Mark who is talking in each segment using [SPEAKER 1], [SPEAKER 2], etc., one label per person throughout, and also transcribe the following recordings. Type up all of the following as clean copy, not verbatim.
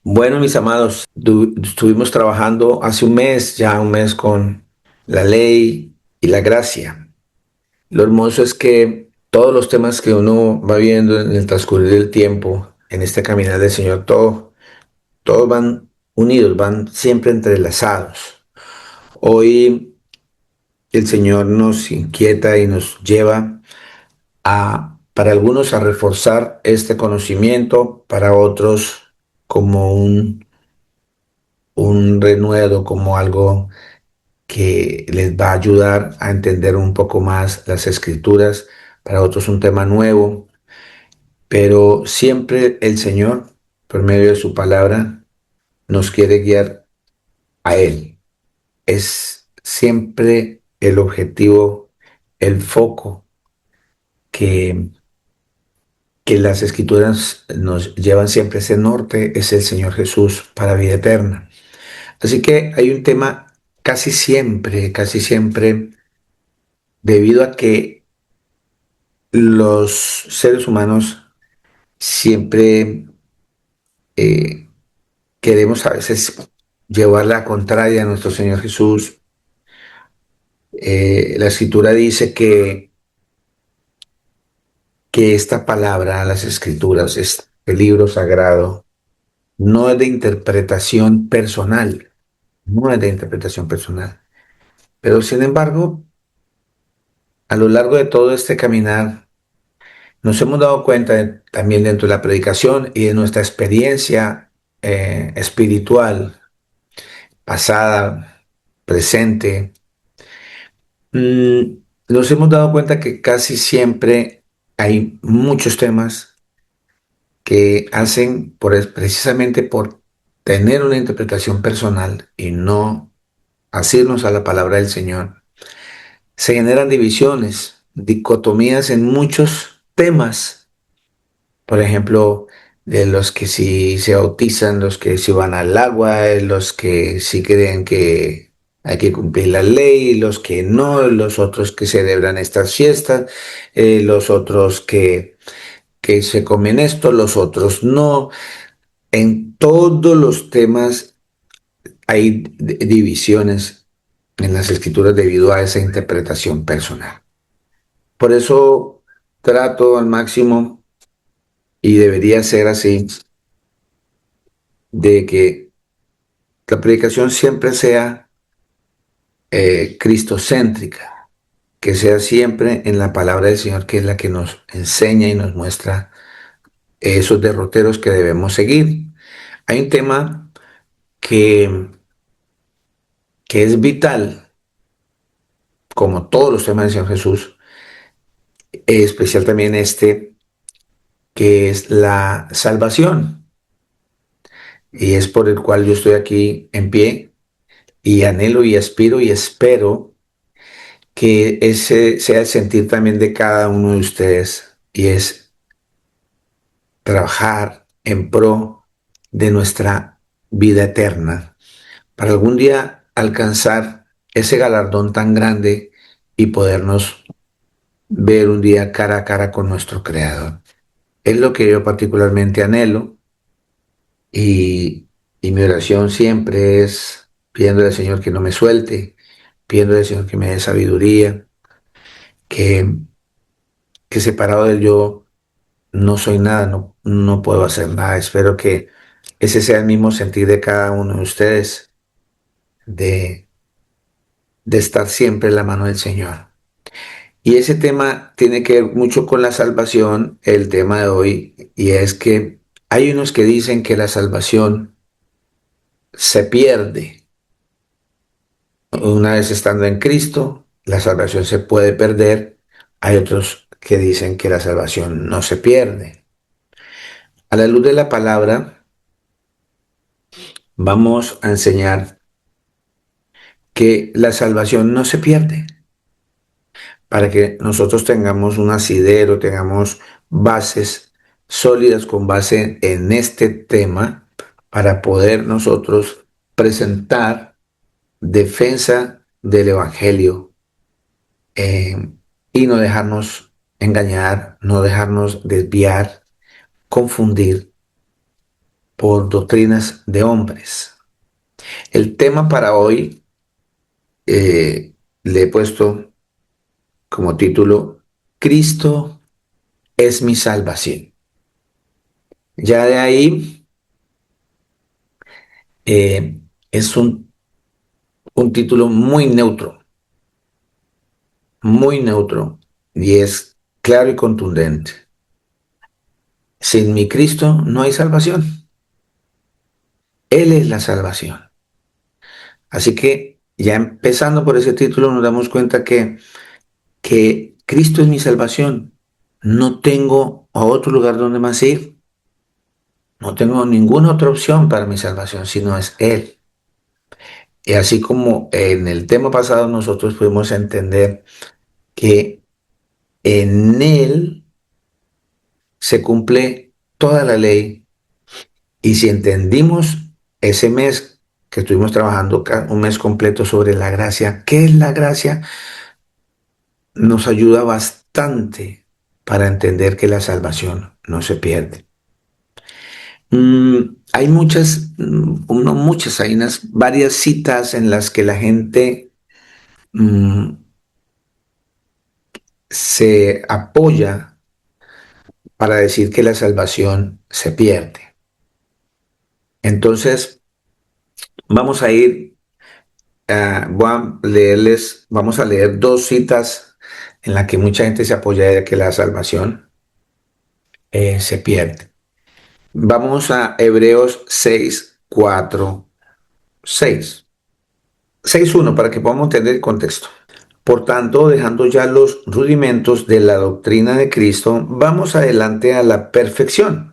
[SPEAKER 1] Bueno, mis amados, estuvimos trabajando hace un mes con la ley y la gracia. Lo hermoso es que todos los temas que uno va viendo en el transcurrir del tiempo, en este caminar del Señor, todos van unidos, van siempre entrelazados. Hoy el Señor nos inquieta y nos lleva para algunos a reforzar este conocimiento, para otros como un renuevo, como algo que les va a ayudar a entender un poco más las escrituras, para otros un tema nuevo, pero siempre el Señor, por medio de su palabra, nos quiere guiar a Él. Es siempre el objetivo, el foco que, que las escrituras nos llevan siempre a ese norte, es el Señor Jesús para vida eterna. Así que hay un tema casi siempre, debido a que los seres humanos siempre eh, queremos a veces llevar la contraria a nuestro Señor Jesús. La escritura dice que esta palabra, las escrituras, este libro sagrado, no es de interpretación personal, no es de interpretación personal. Pero sin embargo, a lo largo de todo este caminar, nos hemos dado cuenta también dentro de la predicación y de nuestra experiencia espiritual, pasada, presente, nos hemos dado cuenta que casi siempre hay muchos temas que hacen precisamente por tener una interpretación personal y no asirnos a la palabra del Señor. Se generan divisiones, dicotomías en muchos temas. Por ejemplo, de los que sí se bautizan, los que sí van al agua, los que sí creen que hay que cumplir la ley, los que no, los otros que celebran estas fiestas, los otros que se comen esto, los otros no. En todos los temas hay divisiones en las escrituras debido a esa interpretación personal. Por eso trato al máximo, y debería ser así, de que la predicación siempre sea cristocéntrica, que sea siempre en la palabra del Señor, que es la que nos enseña y nos muestra esos derroteros que debemos seguir. Hay un tema que, que es vital, como todos los temas del Señor Jesús, especial también este, que es la salvación, y es por el cual yo estoy aquí en pie y anhelo y aspiro y espero que ese sea el sentir también de cada uno de ustedes, y es trabajar en pro de nuestra vida eterna, para algún día alcanzar ese galardón tan grande y podernos ver un día cara a cara con nuestro Creador. Es lo que yo particularmente anhelo, y, y mi oración siempre es pidiéndole al Señor que no me suelte, pidiéndole al Señor que me dé sabiduría, que, que separado del yo no soy nada, no puedo hacer nada. Espero que ese sea el mismo sentir de cada uno de ustedes, de, de estar siempre en la mano del Señor. Y ese tema tiene que ver mucho con la salvación, el tema de hoy, y es que hay unos que dicen que la salvación se pierde. Una vez estando en Cristo, la salvación se puede perder. Hay otros que dicen que la salvación no se pierde. A la luz de la palabra, vamos a enseñar que la salvación no se pierde, para que nosotros tengamos un asidero, tengamos bases sólidas con base en este tema, para poder nosotros presentar defensa del Evangelio, eh, y no dejarnos engañar, no dejarnos desviar, confundir, por doctrinas de hombres. El tema para hoy le he puesto como título, Cristo es mi salvación. Ya de ahí es un título muy neutro, y es claro y contundente. Sin mi Cristo no hay salvación. Él es la salvación. Así que ya empezando por ese título nos damos cuenta que Cristo es mi salvación. No tengo a otro lugar donde más ir. No tengo ninguna otra opción para mi salvación, sino es Él. Y así como en el tema pasado nosotros pudimos entender que en Él se cumple toda la ley. Y si entendimos ese mes que estuvimos trabajando un mes completo sobre la gracia, ¿qué es la gracia? Nos ayuda bastante para entender que la salvación no se pierde. Hay hay varias citas en las que la gente mm, se apoya para decir que la salvación se pierde. Entonces, vamos a ir, vamos a leer dos citas en las que mucha gente se apoya de que la salvación se pierde. Vamos a Hebreos 6:4, 6:1 para que podamos entender el contexto. Por tanto, dejando ya los rudimentos de la doctrina de Cristo, vamos adelante a la perfección,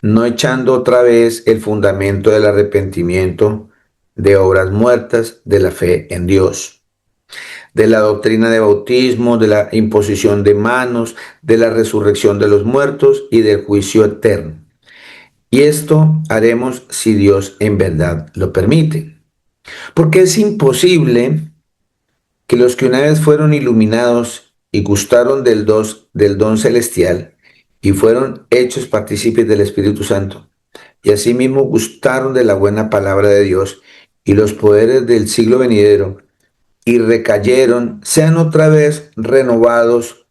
[SPEAKER 1] no echando otra vez el fundamento del arrepentimiento de obras muertas de la fe en Dios, de la doctrina de bautismo, de la imposición de manos, de la resurrección de los muertos y del juicio eterno. Y esto haremos si Dios en verdad lo permite. Porque es imposible que los que una vez fueron iluminados y gustaron del don celestial y fueron hechos partícipes del Espíritu Santo, y asimismo gustaron de la buena palabra de Dios y los poderes del siglo venidero, y recayeron, sean otra vez renovados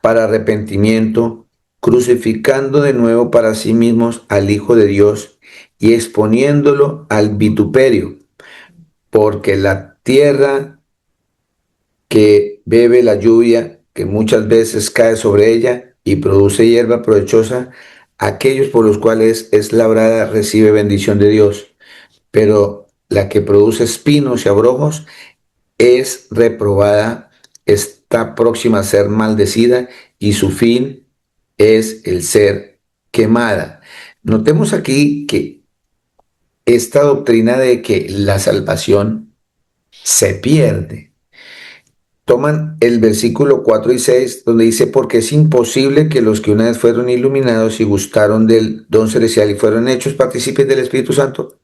[SPEAKER 1] para arrepentimiento, crucificando de nuevo para sí mismos al Hijo de Dios y exponiéndolo al vituperio, porque la tierra que bebe la lluvia que muchas veces cae sobre ella y produce hierba provechosa, aquellos por los cuales es labrada recibe bendición de Dios, pero la que produce espinos y abrojos es reprobada, está próxima a ser maldecida y su fin es el ser quemada. Notemos aquí que esta doctrina de que la salvación se pierde, toman el versículo 4 y 6, donde dice, porque es imposible que los que una vez fueron iluminados y gustaron del don celestial y fueron hechos partícipes del Espíritu Santo,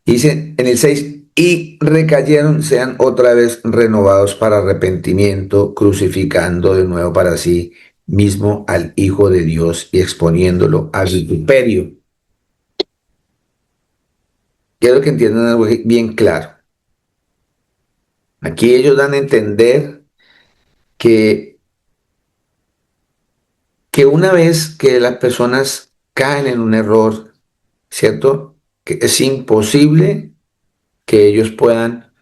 [SPEAKER 1] dice en el 6, y recayeron, sean otra vez renovados para arrepentimiento, crucificando de nuevo para sí mismo al Hijo de Dios y exponiéndolo al vituperio. Quiero que entiendan algo bien claro. Aquí ellos dan a entender que, que una vez que las personas caen en un error, ¿cierto? Que es imposible que ellos puedan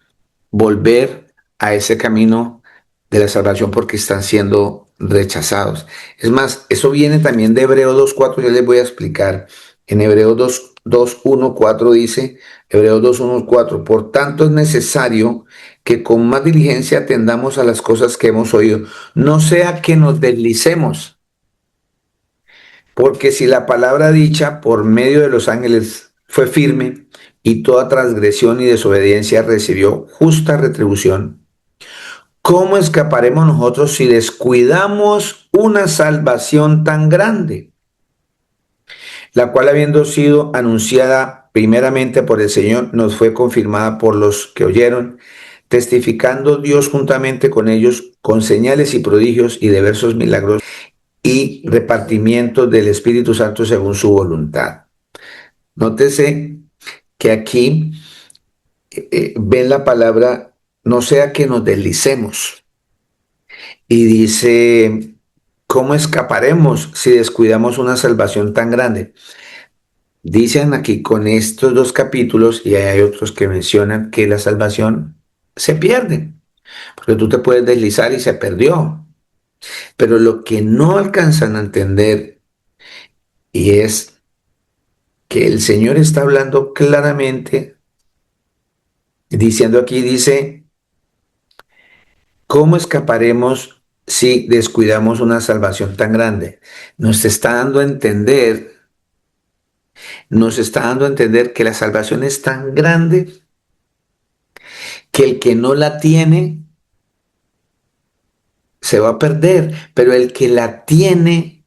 [SPEAKER 1] volver a ese camino de la salvación porque están siendo rechazados. Es más, eso viene también de Hebreos 2:4, ya les voy a explicar. En Hebreos 2:1-4 dice, Hebreos 2:1-4, por tanto es necesario que con más diligencia atendamos a las cosas que hemos oído, no sea que nos deslicemos, porque si la palabra dicha por medio de los ángeles fue firme y toda transgresión y desobediencia recibió justa retribución, ¿cómo escaparemos nosotros si descuidamos una salvación tan grande, la cual habiendo sido anunciada primeramente por el Señor, nos fue confirmada por los que oyeron, testificando Dios juntamente con ellos con señales y prodigios y diversos milagros y repartimientos del Espíritu Santo según su voluntad? Nótese que aquí ven la palabra, no sea que nos deslicemos. Y dice, ¿cómo escaparemos si descuidamos una salvación tan grande? Dicen aquí con estos dos capítulos, y hay otros que mencionan que la salvación se pierde, porque tú te puedes deslizar y se perdió. Pero lo que no alcanzan a entender y es que el Señor está hablando claramente, diciendo aquí, dice, ¿cómo escaparemos si descuidamos una salvación tan grande? Nos está dando a entender, nos está dando a entender que la salvación es tan grande que el que no la tiene se va a perder, pero el que la tiene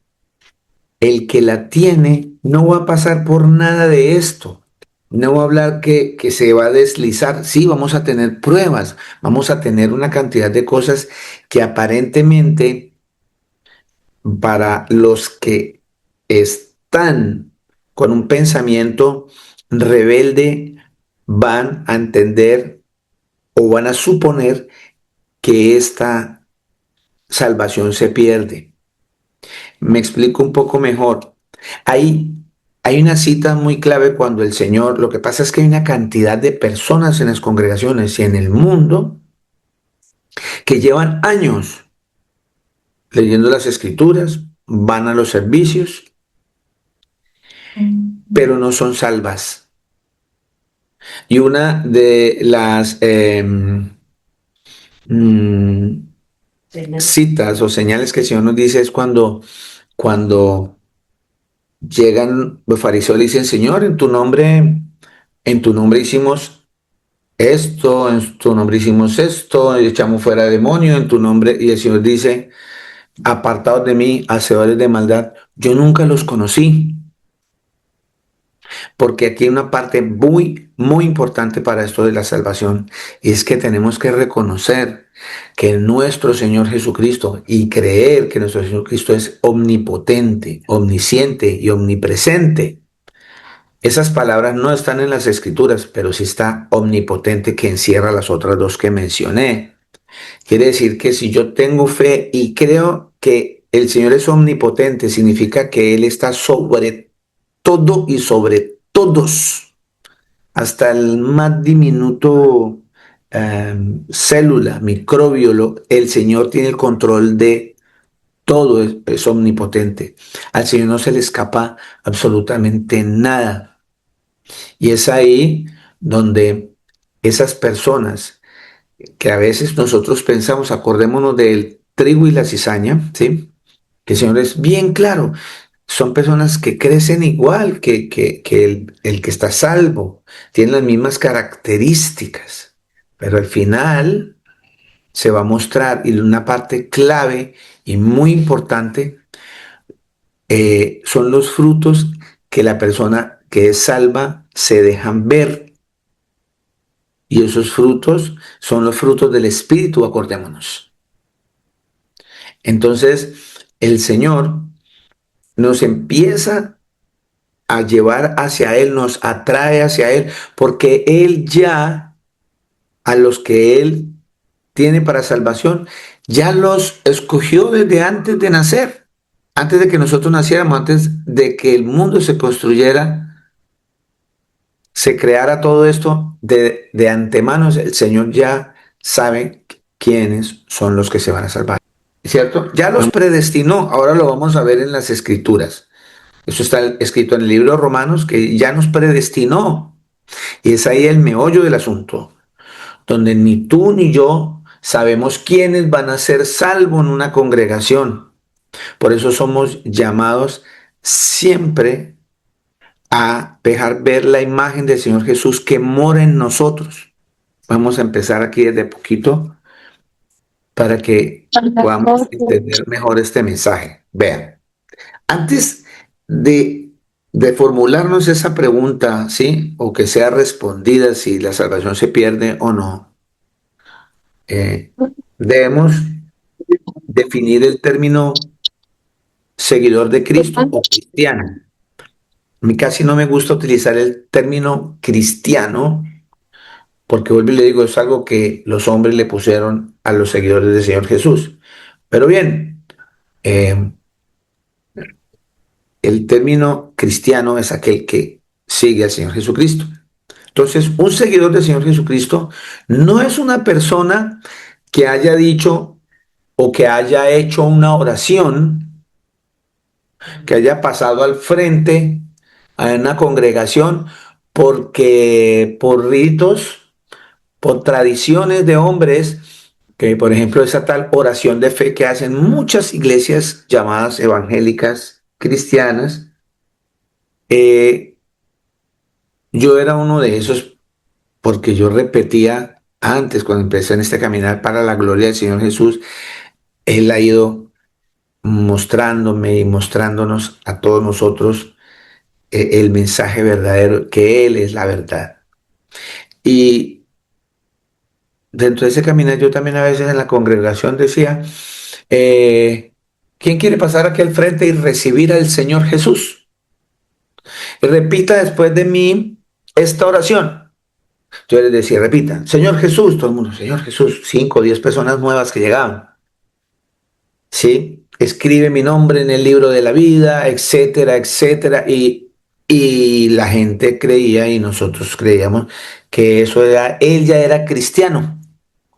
[SPEAKER 1] no va a pasar por nada de esto. No va a hablar que se va a deslizar. Sí, vamos a tener pruebas, vamos a tener una cantidad de cosas que aparentemente para los que están con un pensamiento rebelde van a entender o van a suponer que esta salvación se pierde. Me explico un poco mejor. Hay, hay una cita muy clave cuando el Señor, lo que pasa es que hay una cantidad de personas en las congregaciones y en el mundo que llevan años leyendo las escrituras, van a los servicios, pero no son salvas. Y una de las citas o señales que el Señor nos dice es cuando llegan los fariseos y dicen, Señor, en tu nombre hicimos esto, en tu nombre hicimos esto, echamos fuera demonio en tu nombre. Y el Señor dice, apartados de mí, hacedores de maldad, yo nunca los conocí. Porque aquí hay una parte muy, muy importante para esto de la salvación, y es que tenemos que reconocer que nuestro Señor Jesucristo y creer que nuestro Señor Cristo es omnipotente, omnisciente y omnipresente. Esas palabras no están en las escrituras, pero sí está omnipotente que encierra las otras dos que mencioné. Quiere decir que si yo tengo fe y creo que el Señor es omnipotente, significa que Él está sobre todo y sobre todos, hasta el más diminuto célula, microbio, el Señor tiene el control de todo, es omnipotente. Al Señor no se le escapa absolutamente nada. Y es ahí donde esas personas que a veces nosotros pensamos, acordémonos del trigo y la cizaña, ¿sí? Que el Señor es bien claro. Son personas que crecen igual que el que está salvo, tienen las mismas características, pero al final se va a mostrar, y una parte clave y muy importante son los frutos que la persona que es salva se dejan ver. Y esos frutos son los frutos del Espíritu, acordémonos. Entonces, el Señor nos empieza a llevar hacia Él, nos atrae hacia Él, porque Él ya, a los que Él tiene para salvación, ya los escogió desde antes de nacer, antes de que nosotros naciéramos, antes de que el mundo se construyera, se creara todo esto de antemano, el Señor ya sabe quiénes son los que se van a salvar. ¿Cierto? Ya los predestinó, ahora lo vamos a ver en las escrituras. Eso está escrito en el libro de Romanos, que ya nos predestinó. Y es ahí el meollo del asunto, donde ni tú ni yo sabemos quiénes van a ser salvos en una congregación. Por eso somos llamados siempre a dejar ver la imagen del Señor Jesús que mora en nosotros. Vamos a empezar aquí desde poquito para que podamos entender mejor este mensaje. Vean, antes de formularnos esa pregunta, ¿sí? O que sea respondida si la salvación se pierde o no, eh, debemos definir el término seguidor de Cristo o cristiano. mí casi no me gusta utilizar el término cristiano, porque vuelvo y le digo, es algo que los hombres le pusieron a los seguidores del Señor Jesús. Pero bien, eh, el término cristiano es aquel que sigue al Señor Jesucristo. Entonces, un seguidor del Señor Jesucristo no es una persona que haya dicho o que haya hecho una oración, que haya pasado al frente a una congregación porque por ritos, por tradiciones de hombres, que por ejemplo esa tal oración de fe que hacen muchas iglesias llamadas evangélicas cristianas, eh, yo era uno de esos porque yo repetía antes, cuando empecé en este caminar para la gloria del Señor Jesús, Él ha ido mostrándome y mostrándonos a todos nosotros el mensaje verdadero, que Él es la verdad. Y dentro de ese caminar yo también a veces en la congregación decía, ¿quién quiere pasar aquí al frente y recibir al Señor Jesús? Y repita después de mí esta oración. Yo les decía, repita, Señor Jesús, todo el mundo, Señor Jesús, 5 o 10 personas nuevas que llegaban. ¿Sí? Escribe mi nombre en el libro de la vida, etcétera, etcétera. Y la gente creía y nosotros creíamos que eso era, él ya era cristiano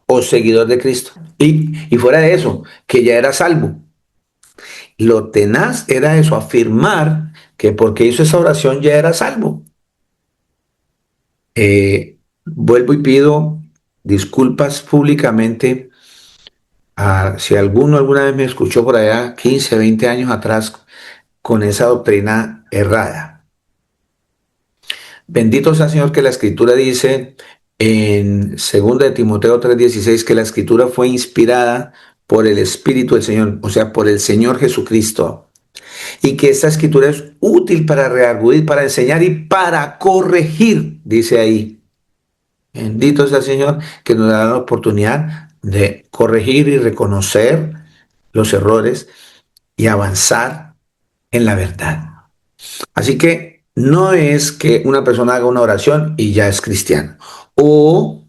[SPEAKER 1] o seguidor de Cristo. Y fuera de eso, que ya era salvo. Lo tenaz era eso, afirmar que porque hizo esa oración ya era salvo. Vuelvo y pido disculpas públicamente si alguno alguna vez me escuchó por allá 15, 20 años atrás con esa doctrina errada. Bendito sea Señor que la Escritura dice en 2 de Timoteo 3:16 que la Escritura fue inspirada por el Espíritu del Señor, o sea, por el Señor Jesucristo, y que esta Escritura es útil para redarguir, para enseñar y para corregir, dice ahí. Bendito sea el Señor que nos da la oportunidad de corregir y reconocer los errores y avanzar en la verdad. Así que no es que una persona haga una oración y ya es cristiano. O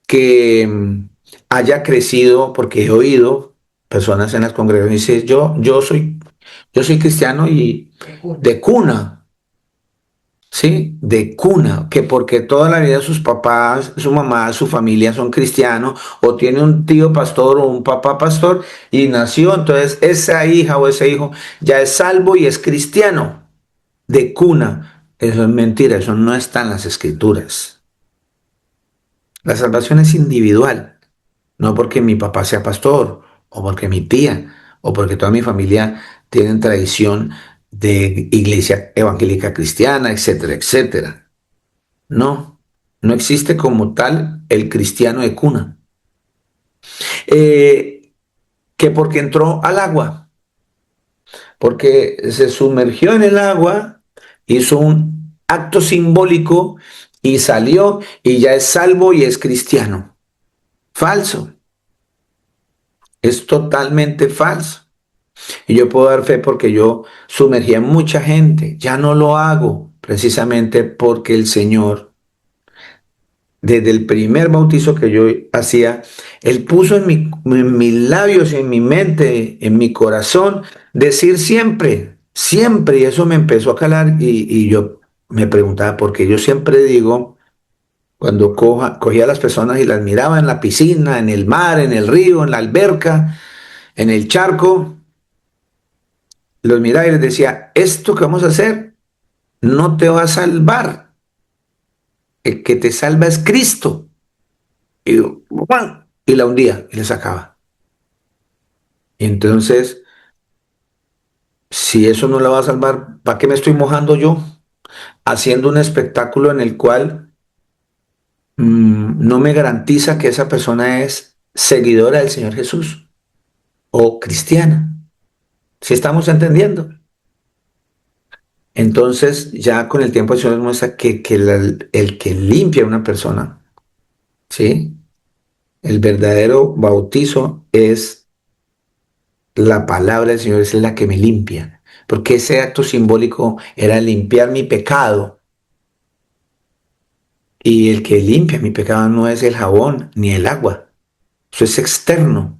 [SPEAKER 1] que haya crecido, porque he oído personas en las congregaciones y dicen, yo soy cristiano y de cuna, ¿sí? De cuna, que porque toda la vida sus papás, su mamá, su familia son cristianos, o tiene un tío pastor o un papá pastor y nació, entonces esa hija o ese hijo ya es salvo y es cristiano de cuna. Eso es mentira, eso no está en las escrituras. La salvación es individual, no porque mi papá sea pastor, o porque mi tía, o porque toda mi familia tienen tradición de iglesia evangélica cristiana, etcétera, etcétera. No, no existe como tal el cristiano de cuna. Eh, que porque entró al agua, porque se sumergió en el agua, hizo un acto simbólico y salió y ya es salvo y es cristiano. Falso, es totalmente falso. Y yo puedo dar fe porque yo sumergí a mucha gente, ya no lo hago precisamente porque el Señor, desde el primer bautizo que yo hacía, Él puso en mis labios, en mi mente, en mi corazón, decir siempre, siempre, y eso me empezó a calar y yo me preguntaba, porque yo siempre digo, cuando cogía a las personas y las miraba en la piscina, en el mar, en el río, en la alberca, en el charco, los miraba y les decía, esto que vamos a hacer no te va a salvar, el que te salva es Cristo. Y, ¡guau! Y la hundía y la sacaba. Y entonces, si eso no la va a salvar, ¿para qué me estoy mojando yo? Haciendo un espectáculo en el cual no me garantiza que esa persona es seguidora del Señor Jesús o cristiana. ¿Si estamos entendiendo? Entonces, ya con el tiempo el Señor nos muestra el que limpia a una persona, ¿sí? El verdadero bautizo es la palabra del Señor, es la que me limpia. porque ese acto simbólico era limpiar mi pecado. Y el que limpia mi pecado no es el jabón ni el agua, eso es externo.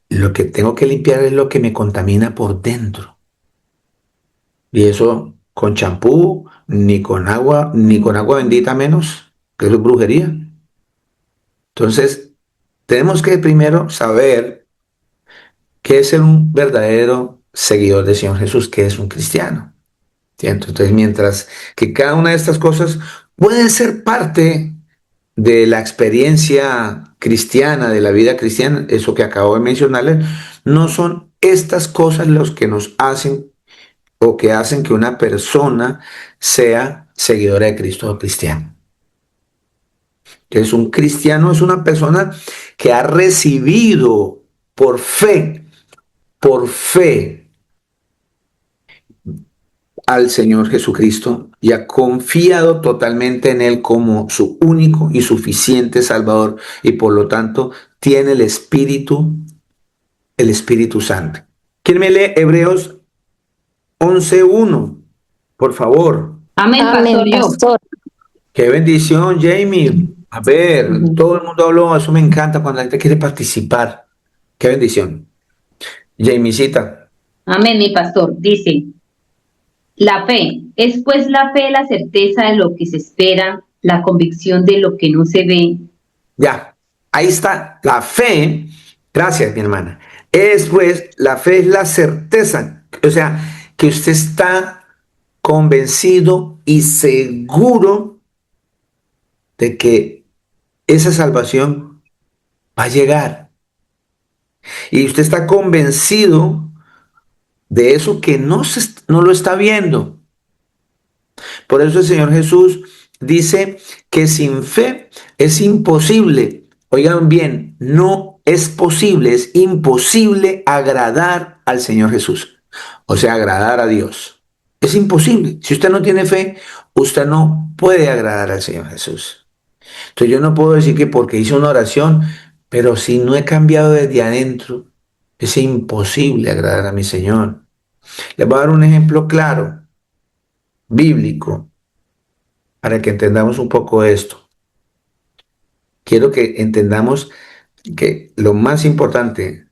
[SPEAKER 1] Lo que tengo que limpiar es lo que me contamina por dentro. Y eso con champú, ni con agua bendita menos, que eso es brujería. Entonces, tenemos que primero saber qué es ser un verdadero seguidor del Señor Jesús, qué es un cristiano. ¿Cierto? Entonces, mientras que cada una de estas cosas puede ser parte de la experiencia cristiana, de la vida cristiana, eso que acabo de mencionarles, no son estas cosas los que nos hacen o que hacen que una persona sea seguidora de Cristo o cristiano. Entonces, un cristiano es una persona que ha recibido por fe al Señor Jesucristo y ha confiado totalmente en Él como su único y suficiente Salvador y por lo tanto tiene el Espíritu Santo. ¿Quién me lee Hebreos 11:1? Por favor.
[SPEAKER 2] Amén, pastor,
[SPEAKER 3] Amén,
[SPEAKER 2] yo.
[SPEAKER 3] pastor.
[SPEAKER 1] Qué bendición, Jamie. A ver, todo el mundo habló, eso me encanta cuando la gente quiere participar. Qué bendición. Jamiecita.
[SPEAKER 2] Amén, mi pastor. Dice, la fe es pues la fe, la certeza de lo que se espera, la convicción de lo que no se ve.
[SPEAKER 1] Ya, ahí está. La fe, gracias, mi hermana. Es pues, la fe es la certeza. O sea, que usted está convencido y seguro de que esa salvación va a llegar. Y usted está convencido de eso que no lo está viendo. Por eso el Señor Jesús dice que sin fe es imposible. Oigan bien, no es posible, es imposible agradar al Señor Jesús. O sea, agradar a Dios. Es imposible. Si usted no tiene fe, usted no puede agradar al Señor Jesús. Entonces yo no puedo decir que porque hice una oración, pero si no he cambiado desde adentro, es imposible agradar a mi Señor. Les voy a dar un ejemplo claro, bíblico, para que entendamos un poco esto. Quiero que entendamos que lo más importante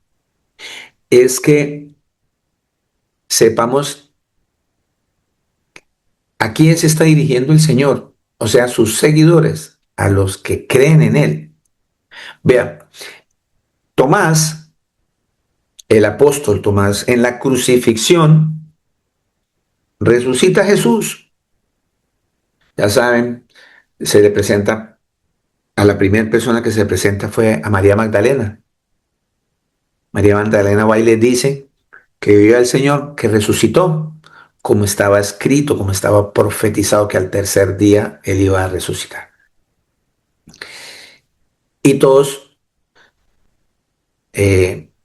[SPEAKER 1] es que sepamos a quién se está dirigiendo el Señor, o sea, sus seguidores, a los que creen en Él. Vean, Tomás, el apóstol Tomás, en la crucifixión, resucita a Jesús. Ya saben, se le presenta, a la primera persona que se presenta fue a María Magdalena. María Magdalena va y le dice que viva el Señor, que resucitó, como estaba escrito, como estaba profetizado que al tercer día Él iba a resucitar. Y todos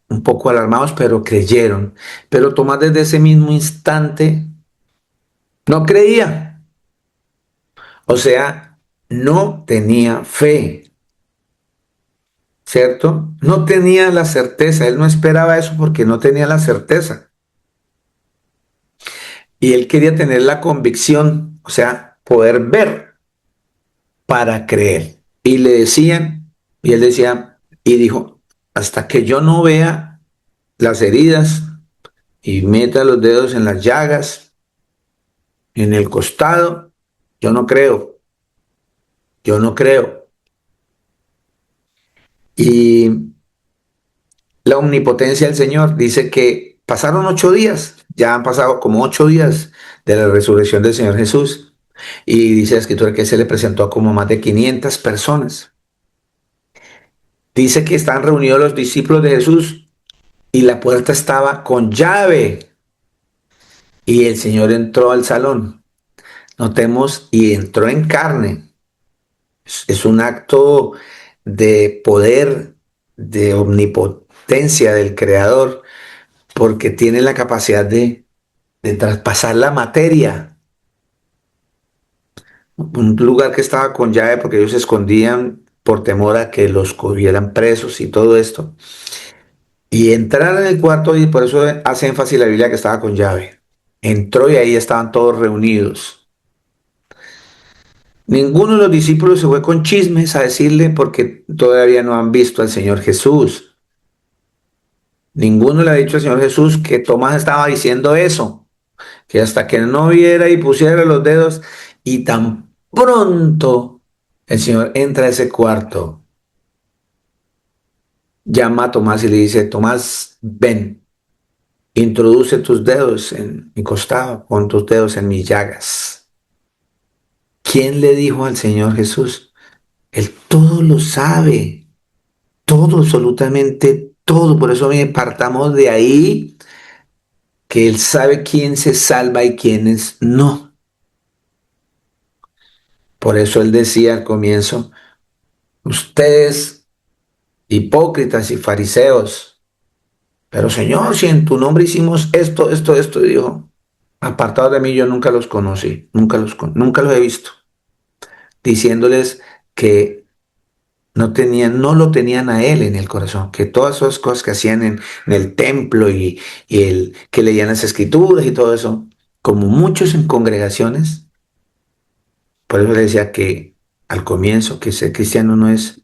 [SPEAKER 1] un poco alarmados, pero creyeron. Pero Tomás desde ese mismo instante no creía. O sea, no tenía fe, ¿cierto? No tenía la certeza. Él no esperaba eso porque no tenía la certeza. Y él quería tener la convicción, o sea, poder ver para creer. Y le decían, y él decía, y dijo, hasta que yo no vea las heridas y meta los dedos en las llagas, en el costado, yo no creo, yo no creo. Y la omnipotencia del Señor dice que pasaron 8 días, ya han pasado como 8 días de la resurrección del Señor Jesús. Y dice la escritura que se le presentó a como más de 500 personas. Dice que están reunidos los discípulos de Jesús y la puerta estaba con llave. Y el Señor entró al salón. Notemos, y entró en carne. Es un acto de poder, de omnipotencia del Creador, porque tiene la capacidad de traspasar la materia. Un lugar que estaba con llave porque ellos se escondían por temor a que los cogieran presos y todo esto. y entrar en el cuarto, y por eso hace énfasis la Biblia que estaba con llave. Entró y ahí estaban todos reunidos. Ninguno de los discípulos se fue con chismes a decirle porque todavía no han visto al Señor Jesús. Ninguno le ha dicho al Señor Jesús que Tomás estaba diciendo eso, que hasta que no viera y pusiera los dedos, y tan pronto el Señor entra a ese cuarto, llama a Tomás y le dice, Tomás, ven, introduce tus dedos en mi costado, pon tus dedos en mis llagas. ¿Quién le dijo al Señor Jesús? Él todo lo sabe, todo, absolutamente todo. Por eso me partamos de ahí, que Él sabe quién se salva y quiénes no. Por eso Él decía al comienzo, ustedes hipócritas y fariseos, pero Señor, si en tu nombre hicimos esto, esto, esto, y dijo, apartados de mí, yo nunca los conocí, nunca los he visto, diciéndoles que no lo tenían a él en el corazón, que todas esas cosas que hacían en el templo y el que leían las escrituras y todo eso, como muchos en congregaciones, por eso le decía que al comienzo que ser cristiano no es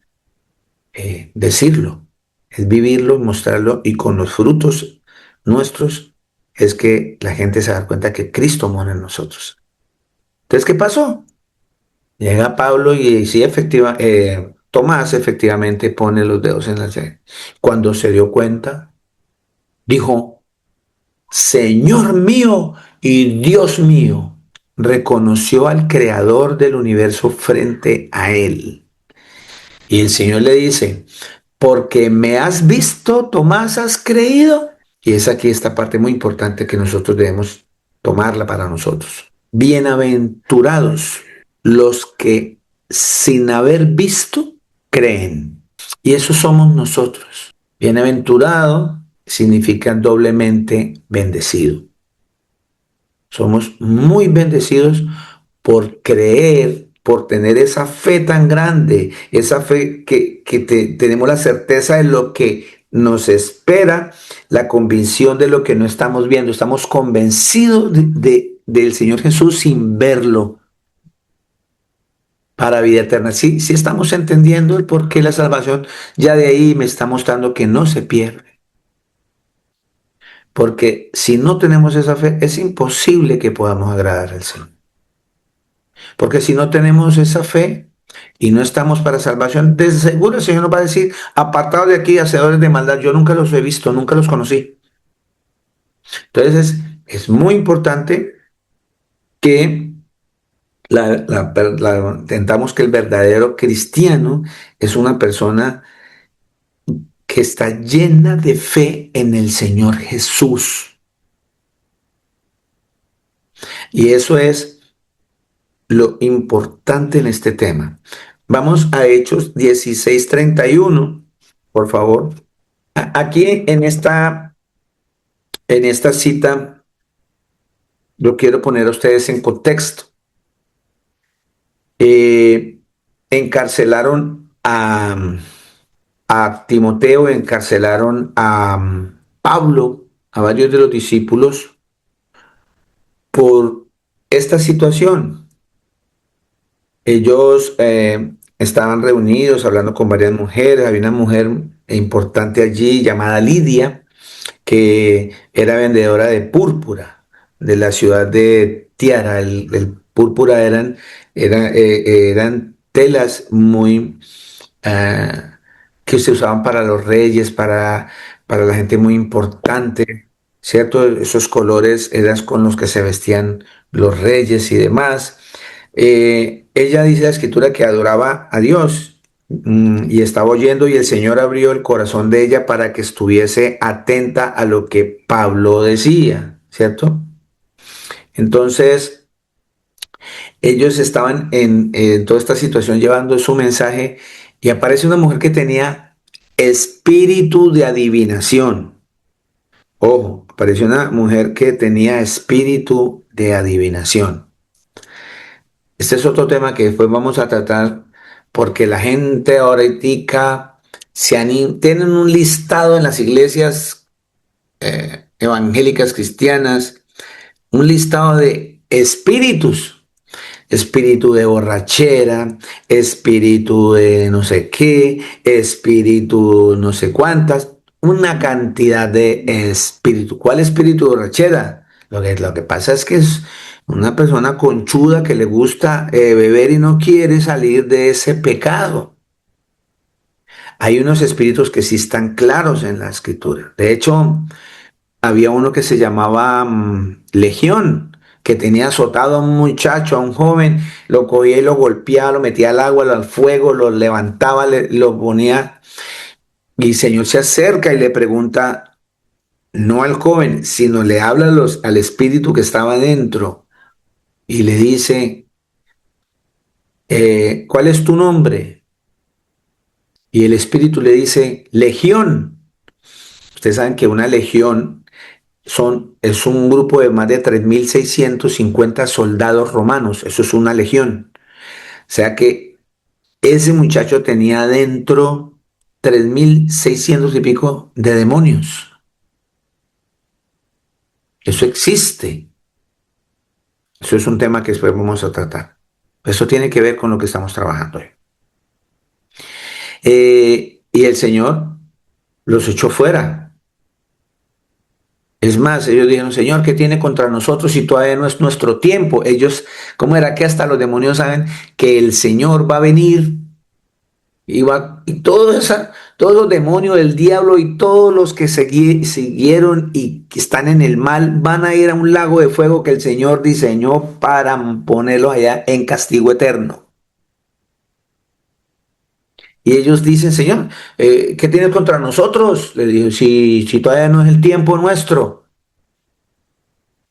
[SPEAKER 1] decirlo, es vivirlo, mostrarlo, y con los frutos nuestros es que la gente se da cuenta que Cristo mora en nosotros. Entonces, ¿qué pasó? Llega Pablo y sí, Tomás efectivamente pone los dedos en la llaga. Cuando se dio cuenta, dijo, Señor mío y Dios mío. Reconoció al creador del universo frente a él. Y el Señor le dice, porque me has visto, Tomás, has creído. Y es aquí esta parte muy importante que nosotros debemos tomarla para nosotros. Bienaventurados los que sin haber visto creen. Y eso somos nosotros. Bienaventurado significa doblemente bendecido. Somos muy bendecidos por creer, por tener esa fe tan grande, esa fe que tenemos la certeza de lo que nos espera, la convicción de lo que no estamos viendo. Estamos convencidos del Señor Jesús sin verlo para vida eterna. Sí, sí estamos entendiendo el por qué la salvación ya de ahí me está mostrando que no se pierde. Porque si no tenemos esa fe, es imposible que podamos agradar al Señor. Porque si no tenemos esa fe y no estamos para salvación, de seguro el Señor nos va a decir, apartados de aquí, hacedores de maldad, yo nunca los he visto, nunca los conocí. Entonces es muy importante que entendamos que el verdadero cristiano es una persona que está llena de fe en el Señor Jesús. Y eso es lo importante en este tema. Vamos a Hechos 16:31, por favor. Aquí en esta cita, yo quiero poner a ustedes en contexto. Eh, encarcelaron a Timoteo, encarcelaron a Pablo, a varios de los discípulos, por esta situación. Ellos estaban reunidos hablando con varias mujeres. Había una mujer importante allí llamada Lidia, que era vendedora de púrpura de la ciudad de Tiara. El púrpura eran telas muy que se usaban para los reyes, para la gente muy importante, ¿cierto? Esos colores eran con los que se vestían los reyes y demás. Ella dice la escritura que adoraba a Dios y estaba oyendo, y el Señor abrió el corazón de ella para que estuviese atenta a lo que Pablo decía, ¿cierto? Entonces, ellos estaban en toda esta situación llevando su mensaje, y aparece una mujer que tenía espíritu de adivinación. Ojo, apareció una mujer que tenía espíritu de adivinación. Este es otro tema que después vamos a tratar, porque la gente ahorita tienen un listado en las iglesias evangélicas cristianas, un listado de espíritus, espíritu de borrachera, espíritu de no sé qué, espíritu no sé cuántas, una cantidad de espíritu. ¿Cuál espíritu de borrachera? Lo que pasa es que es una persona conchuda que le gusta beber y no quiere salir de ese pecado. Hay unos espíritus que sí están claros en la escritura. De hecho, había uno que se llamaba Legión, que tenía azotado a un muchacho, a un joven, lo cogía y lo golpeaba, lo metía al agua, al fuego, lo levantaba, lo ponía. Y el Señor se acerca y le pregunta, no al joven, sino le habla al espíritu que estaba dentro y le dice, ¿cuál es tu nombre? Y el espíritu le dice, Legión. Ustedes saben que una legión es un grupo de más de 3.650 soldados romanos. Eso es una legión. O sea que ese muchacho tenía dentro 3.600 y pico de demonios. Eso existe. Eso es un tema que después vamos a tratar. Eso tiene que ver con lo que estamos trabajando hoy. Y el Señor los echó fuera. Es más, ellos dijeron, Señor, ¿qué tiene contra nosotros si todavía no es nuestro tiempo? Ellos, ¿cómo era que hasta los demonios saben que el Señor va a venir y todos los demonios del diablo y todos los que siguieron y que están en el mal van a ir a un lago de fuego que el Señor diseñó para ponerlos allá en castigo eterno? Y ellos dicen, Señor, ¿qué tienes contra nosotros? Le dijo, si todavía no es el tiempo nuestro.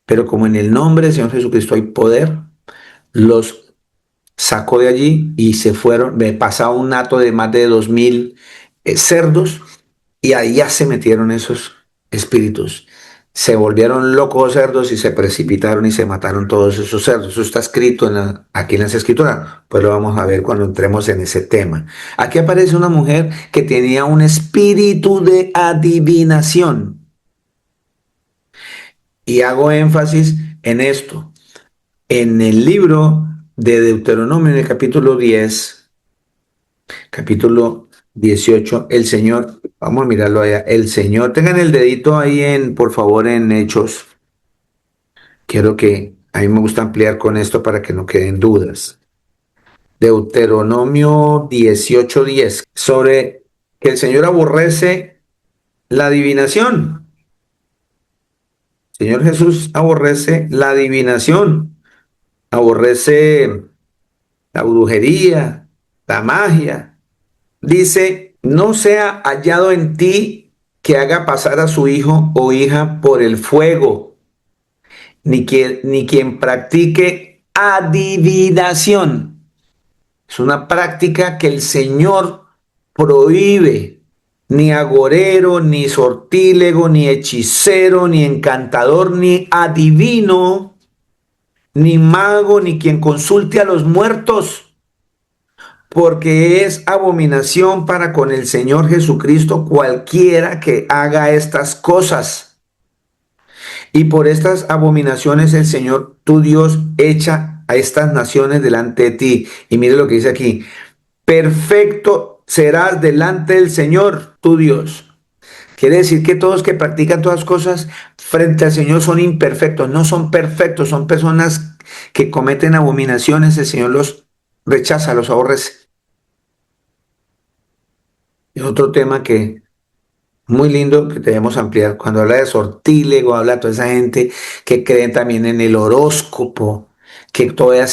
[SPEAKER 1] Pero como en el nombre del Señor Jesucristo hay poder, los sacó de allí y se fueron, pasaba un hato de más de 2.000 cerdos y ahí ya se metieron esos espíritus. Se volvieron locos cerdos y se precipitaron y se mataron todos esos cerdos. Eso está escrito aquí en las escrituras. Pues lo vamos a ver cuando entremos en ese tema. Aquí aparece una mujer que tenía un espíritu de adivinación. Y hago énfasis en esto. En el libro de Deuteronomio, en el capítulo 18, el Señor, vamos a mirarlo allá, el Señor, tengan el dedito ahí por favor, en Hechos. Quiero que, a mí me gusta ampliar con esto para que no queden dudas. Deuteronomio 18:10, sobre que el Señor aborrece la adivinación. El Señor Jesús aborrece la adivinación, aborrece la brujería, la magia. Dice, no sea hallado en ti que haga pasar a su hijo o hija por el fuego, ni quien practique adivinación. Es una práctica que el Señor prohíbe. Ni agorero, ni sortílego, ni hechicero, ni encantador, ni adivino, ni mago, ni quien consulte a los muertos, porque es abominación para con el Señor Jesucristo cualquiera que haga estas cosas. Y por estas abominaciones el Señor tu Dios echa a estas naciones delante de ti. Y mire lo que dice aquí, perfecto serás delante del Señor tu Dios. Quiere decir que todos que practican todas cosas frente al Señor son imperfectos, no son perfectos, son personas que cometen abominaciones, el Señor los rechaza, los aborrece. Es otro tema que muy lindo que debemos ampliar. Cuando habla de sortílego, habla de toda esa gente que creen también en el horóscopo, que todavía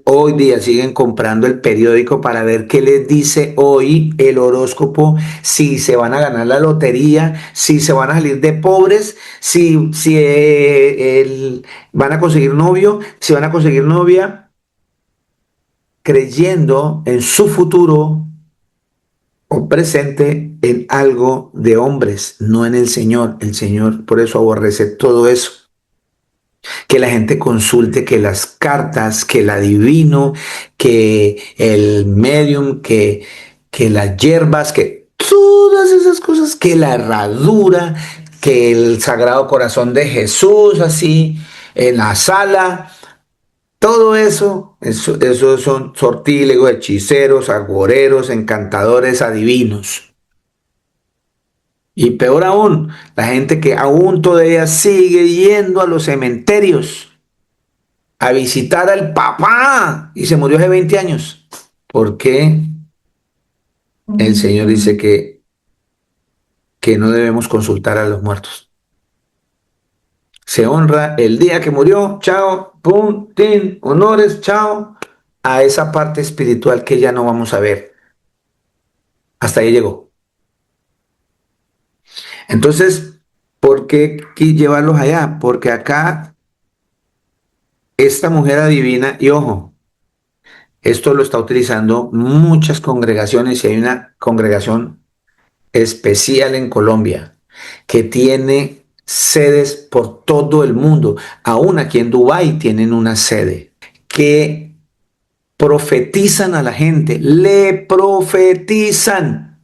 [SPEAKER 1] hoy día siguen comprando el periódico para ver qué les dice hoy el horóscopo, si se van a ganar la lotería, si se van a salir de pobres, si van a conseguir novio, si van a conseguir novia, creyendo en su futuro o presente en algo de hombres, no en el Señor. El Señor por eso aborrece todo eso. Que la gente consulte que las cartas, que el adivino, que el medium, que las hierbas, que todas esas cosas, que la herradura, que el Sagrado Corazón de Jesús así en la sala, todo eso son sortílegos, hechiceros, agoreros, encantadores, adivinos. Y peor aún, la gente que aún todavía sigue yendo a los cementerios a visitar al papá y se murió hace 20 años. ¿Por qué el Señor dice que no debemos consultar a los muertos? Se honra el día que murió, chao, pum, tin, honores, chao, a esa parte espiritual que ya no vamos a ver. Hasta ahí llegó. Entonces, ¿por qué llevarlos allá? Porque acá esta mujer adivina, y ojo, esto lo está utilizando muchas congregaciones y hay una congregación especial en Colombia que tiene sedes por todo el mundo. Aún aquí en Dubái tienen una sede que profetizan a la gente, le profetizan,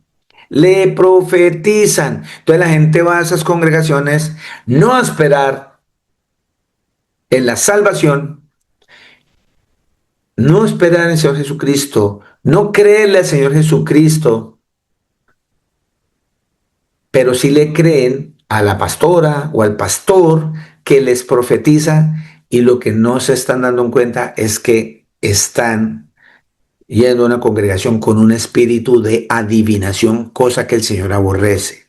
[SPEAKER 1] le profetizan. Entonces la gente va a esas congregaciones no a esperar en la salvación, no esperar en el Señor Jesucristo, no creerle al Señor Jesucristo, pero sí le creen a la pastora o al pastor que les profetiza, y lo que no se están dando en cuenta es que están yendo a una congregación con un espíritu de adivinación, cosa que el Señor aborrece.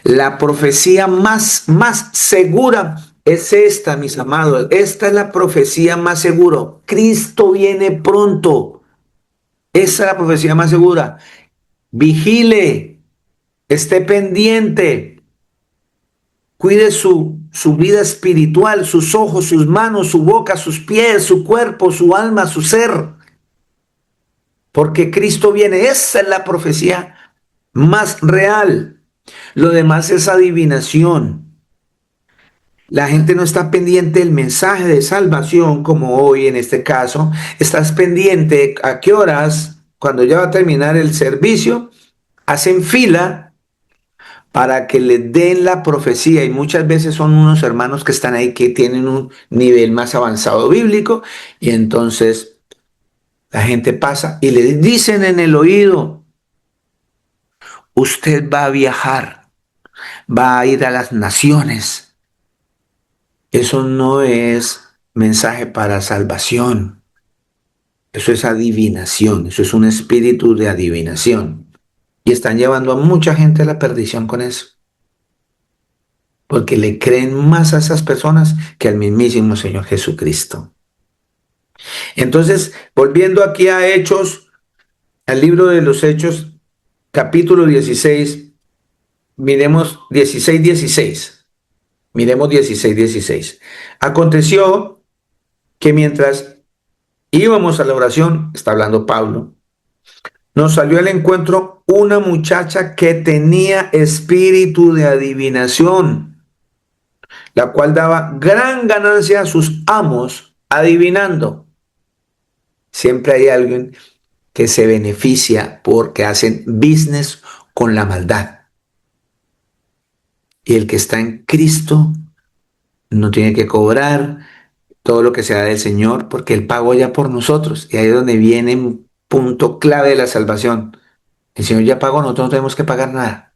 [SPEAKER 1] La profecía más segura es esta, mis amados. Esta es la profecía más segura. Cristo viene pronto. Esa es la profecía más segura. Vigile, esté pendiente, cuide su vida espiritual, sus ojos, sus manos, su boca, sus pies, su cuerpo, su alma, su ser. Porque Cristo viene. Esa es la profecía más real. Lo demás es adivinación. La gente no está pendiente del mensaje de salvación, como hoy en este caso. Estás pendiente a qué horas, cuando ya va a terminar el servicio, hacen fila para que les den la profecía. Y muchas veces son unos hermanos que están ahí que tienen un nivel más avanzado bíblico. Y entonces la gente pasa y le dicen en el oído: usted va a viajar, va a ir a las naciones. Eso no es mensaje para salvación. Eso es adivinación. Eso es un espíritu de adivinación. Y están llevando a mucha gente a la perdición con eso. Porque le creen más a esas personas que al mismísimo Señor Jesucristo. Entonces, volviendo aquí a Hechos, al libro de los Hechos, capítulo 16, miremos 16:16. Miremos 16:16. Aconteció que mientras íbamos a la oración, está hablando Pablo, nos salió al encuentro una muchacha que tenía espíritu de adivinación, la cual daba gran ganancia a sus amos adivinando. Siempre hay alguien que se beneficia porque hacen business con la maldad. Y el que está en Cristo no tiene que cobrar todo lo que sea del Señor, porque Él pagó ya por nosotros. Y ahí es donde viene un punto clave de la salvación. El Señor ya pagó, nosotros no tenemos que pagar nada.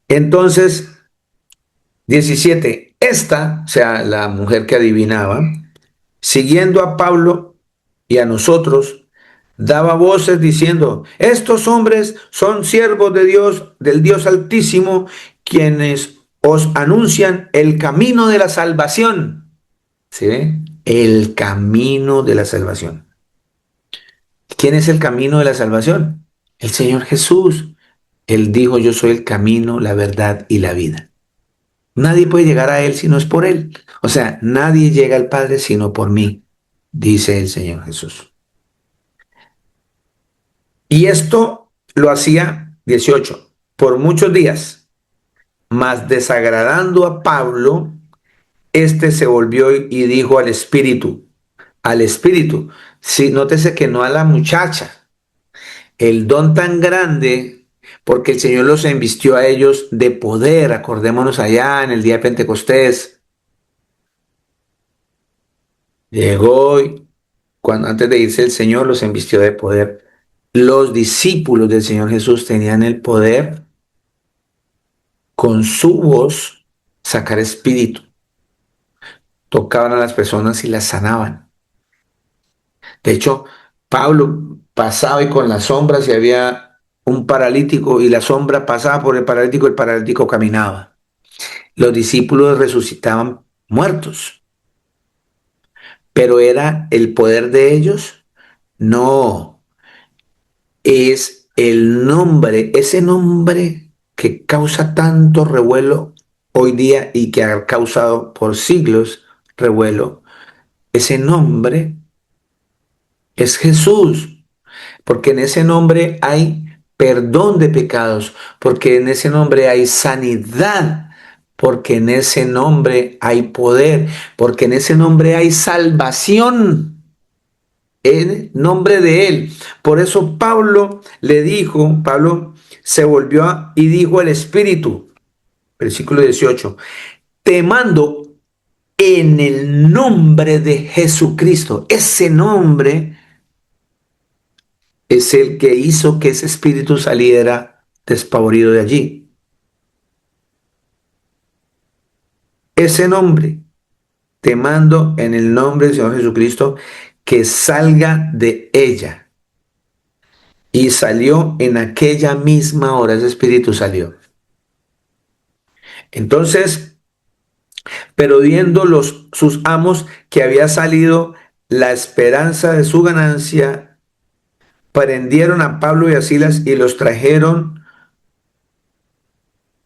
[SPEAKER 1] Entonces, 17, esta, o sea, la mujer que adivinaba, siguiendo a Pablo y a nosotros, daba voces diciendo: estos hombres son siervos de Dios, del Dios Altísimo, quienes os anuncian el camino de la salvación. ¿Sí ve? El camino de la salvación. ¿Quién es el camino de la salvación? El Señor Jesús. Él dijo: yo soy el camino, la verdad y la vida. Nadie puede llegar a Él si no es por Él. O sea, nadie llega al Padre sino por mí, dice el Señor Jesús. Y esto lo hacía, 18, por muchos días, mas desagradando a Pablo, este se volvió y dijo al Espíritu, sí, nótese que no a la muchacha, el don tan grande porque el Señor los embistió a ellos de poder. Acordémonos allá en el día de Pentecostés. Llegó y cuando antes de irse el Señor los embistió de poder. Los discípulos del Señor Jesús tenían el poder con su voz sacar espíritu. Tocaban a las personas y las sanaban. De hecho, Pablo pasaba y con las sombras si había un paralítico y la sombra pasaba por el paralítico caminaba. Los discípulos resucitaban muertos, pero ¿era el poder de ellos? No, es el nombre, ese nombre que causa tanto revuelo hoy día y que ha causado por siglos revuelo. Ese nombre es Jesús. Porque en ese nombre hay perdón de pecados, porque en ese nombre hay sanidad, porque en ese nombre hay poder, porque en ese nombre hay salvación, en nombre de Él. Por eso Pablo le dijo, Pablo se volvió y dijo al Espíritu, versículo 18, te mando en el nombre de Jesucristo. Ese nombre es el que hizo que ese espíritu saliera despavorido de allí. Ese nombre, te mando en el nombre del Señor Jesucristo, que salga de ella. Y salió en aquella misma hora, ese espíritu salió. Entonces, pero viendo sus amos que había salido la esperanza de su ganancia, prendieron a Pablo y a Silas y los trajeron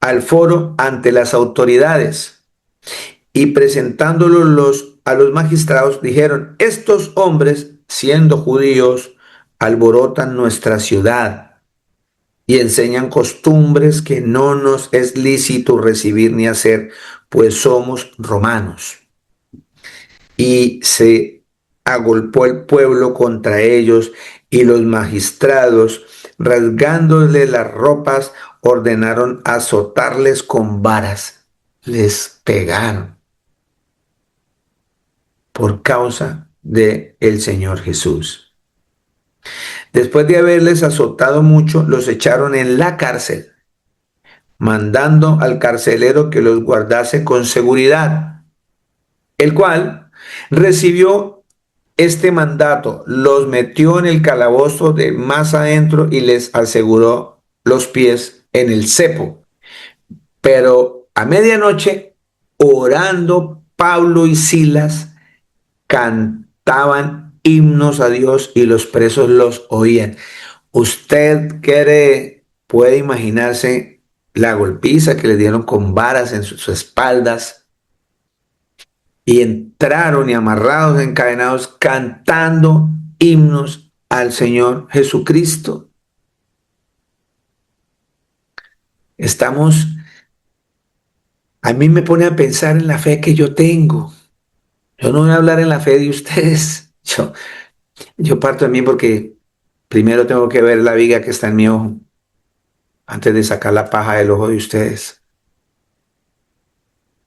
[SPEAKER 1] al foro ante las autoridades. Y presentándolos a los magistrados, dijeron, estos hombres, siendo judíos, alborotan nuestra ciudad y enseñan costumbres que no nos es lícito recibir ni hacer, pues somos romanos. Y se agolpó el pueblo contra ellos y los magistrados, rasgándole las ropas, ordenaron azotarles con varas. Les pegaron por causa de el Señor Jesús. Después de haberles azotado mucho, los echaron en la cárcel, mandando al carcelero que los guardase con seguridad, el cual recibió este mandato, los metió en el calabozo de más adentro y les aseguró los pies en el cepo. Pero a medianoche, orando Pablo y Silas, cantaban himnos a Dios y los presos los oían. Usted puede imaginarse la golpiza que le dieron con varas en sus espaldas y entraron y amarrados, encadenados, cantando himnos al Señor Jesucristo. Estamos, a mí me pone a pensar en la fe que yo tengo. Yo no voy a hablar en la fe de ustedes. Yo parto de mí porque primero tengo que ver la viga que está en mi ojo antes de sacar la paja del ojo de ustedes.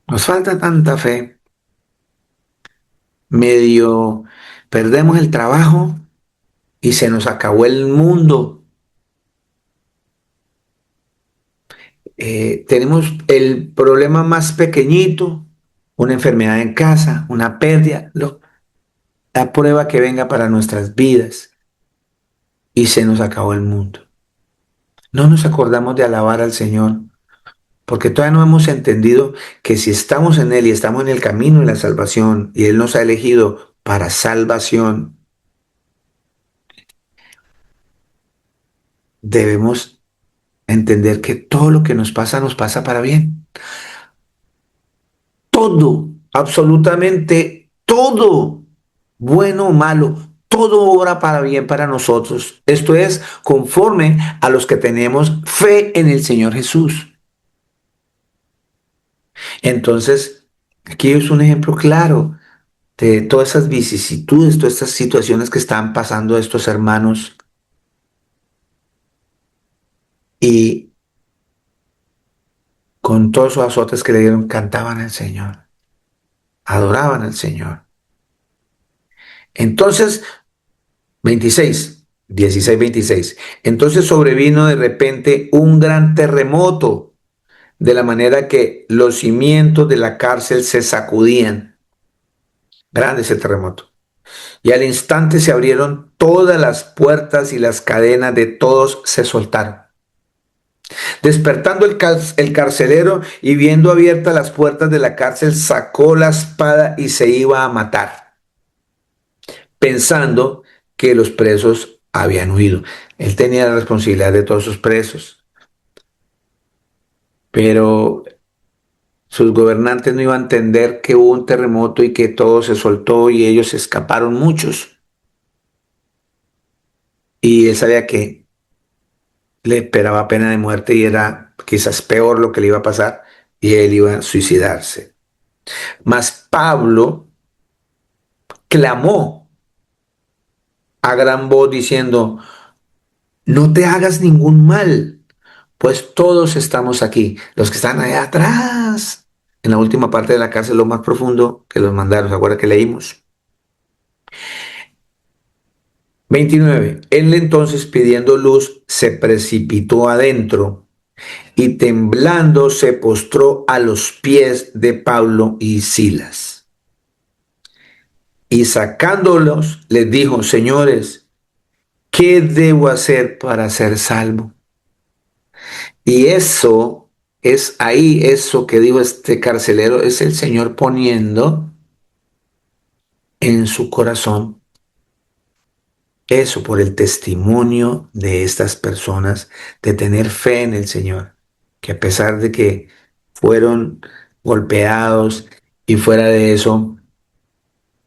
[SPEAKER 1] Nos falta tanta fe. Medio perdemos el trabajo y se nos acabó el mundo. Tenemos el problema más pequeñito, una enfermedad en casa, una pérdida, la prueba que venga para nuestras vidas y se nos acabó el mundo. No nos acordamos de alabar al Señor porque todavía no hemos entendido que si estamos en Él y estamos en el camino de la salvación y Él nos ha elegido para salvación, debemos entender que todo lo que nos pasa para bien. Todo, absolutamente todo, bueno o malo, todo obra para bien para nosotros. Esto es conforme a los que tenemos fe en el Señor Jesús. Entonces, aquí es un ejemplo claro de todas esas vicisitudes, todas estas situaciones que están pasando estos hermanos y con todos sus azotes que le dieron, cantaban al Señor, adoraban al Señor. Entonces, 26, 16, 26. Entonces sobrevino de repente un gran terremoto, de la manera que los cimientos de la cárcel se sacudían. Grande ese terremoto. Y al instante se abrieron todas las puertas y las cadenas de todos se soltaron. Despertando el carcelero y viendo abiertas las puertas de la cárcel, sacó la espada y se iba a matar, pensando que los presos habían huido. Él tenía la responsabilidad de todos sus presos, pero sus gobernantes no iban a entender que hubo un terremoto y que todo se soltó y ellos escaparon muchos. Y él sabía que le esperaba pena de muerte y era quizás peor lo que le iba a pasar y él iba a suicidarse. Mas Pablo clamó a gran voz diciendo, no te hagas ningún mal, pues todos estamos aquí. Los que están allá atrás, en la última parte de la cárcel, lo más profundo que los mandaron, ¿se acuerda que leímos? 29. Él entonces pidiendo luz se precipitó adentro y temblando se postró a los pies de Pablo y Silas. Y sacándolos les dijo, señores, ¿qué debo hacer para ser salvo? Y eso es ahí, eso que dijo este carcelero, es el Señor poniendo en su corazón eso por el testimonio de estas personas, de tener fe en el Señor, que a pesar de que fueron golpeados y fuera de eso,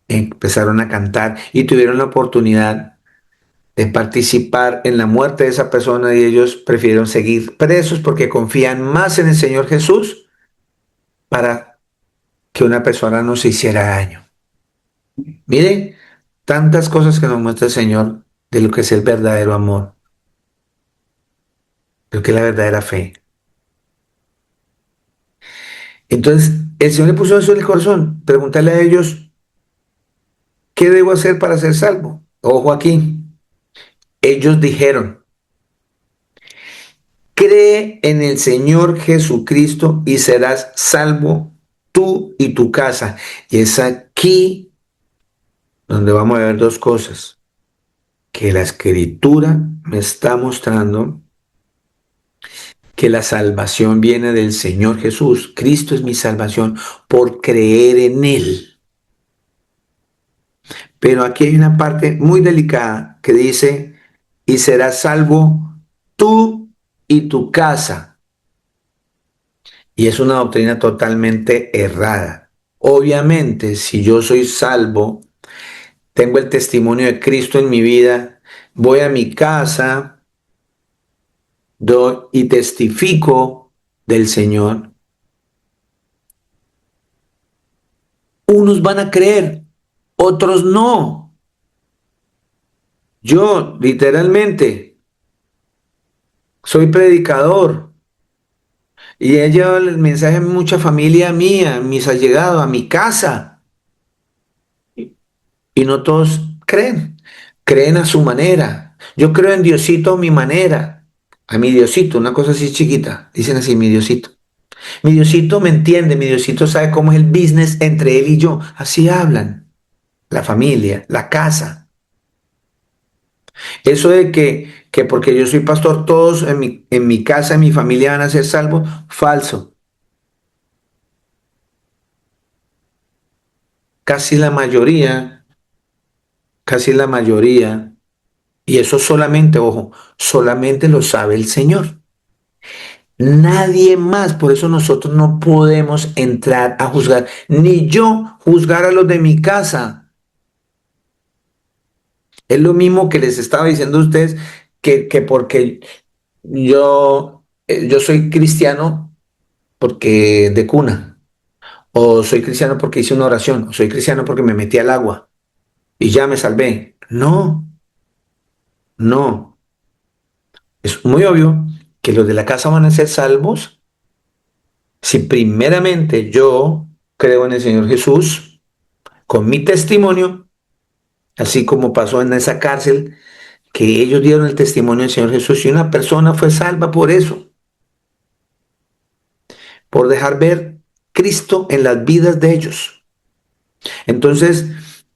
[SPEAKER 1] empezaron a cantar y tuvieron la oportunidad de participar en la muerte de esa persona y ellos prefirieron seguir presos porque confían más en el Señor Jesús para que una persona no se hiciera daño. Miren, tantas cosas que nos muestra el Señor de lo que es el verdadero amor, de lo que es la verdadera fe. Entonces, el Señor le puso eso en el corazón, preguntarle a ellos, ¿qué debo hacer para ser salvo? Ojo aquí, ellos dijeron, cree en el Señor Jesucristo y serás salvo tú y tu casa. Y es aquí donde vamos a ver dos cosas, que la escritura me está mostrando que la salvación viene del Señor Jesús. Cristo es mi salvación por creer en Él. Pero aquí hay una parte muy delicada que dice, y serás salvo tú y tu casa. Y es una doctrina totalmente errada. Obviamente, si yo soy salvo, tengo el testimonio de Cristo en mi vida, voy a mi casa y testifico del Señor. Unos van a creer, otros no. Yo, literalmente, soy predicador y he llevado el mensaje a mucha familia mía, mis allegados, a mi casa. Y no todos creen. Creen a su manera. Yo creo en Diosito a mi manera. A mi Diosito, una cosa así chiquita. Dicen así, mi Diosito. Mi Diosito me entiende, mi Diosito sabe cómo es el business entre él y yo. Así hablan. La familia, la casa. Eso de que porque yo soy pastor, todos en mi casa, en mi familia van a ser salvos, falso. Casi la mayoría, casi la mayoría, y eso solamente, ojo, solamente lo sabe el Señor. Nadie más, por eso nosotros no podemos entrar a juzgar, ni yo juzgar a los de mi casa. Es lo mismo que les estaba diciendo a ustedes que porque yo soy cristiano porque de cuna, o soy cristiano porque hice una oración, o soy cristiano porque me metí al agua y ya me salvé. No, no. Es muy obvio que los de la casa van a ser salvos si primeramente yo creo en el Señor Jesús con mi testimonio, así como pasó en esa cárcel, que ellos dieron el testimonio del Señor Jesús y una persona fue salva por eso, por dejar ver Cristo en las vidas de ellos. Entonces,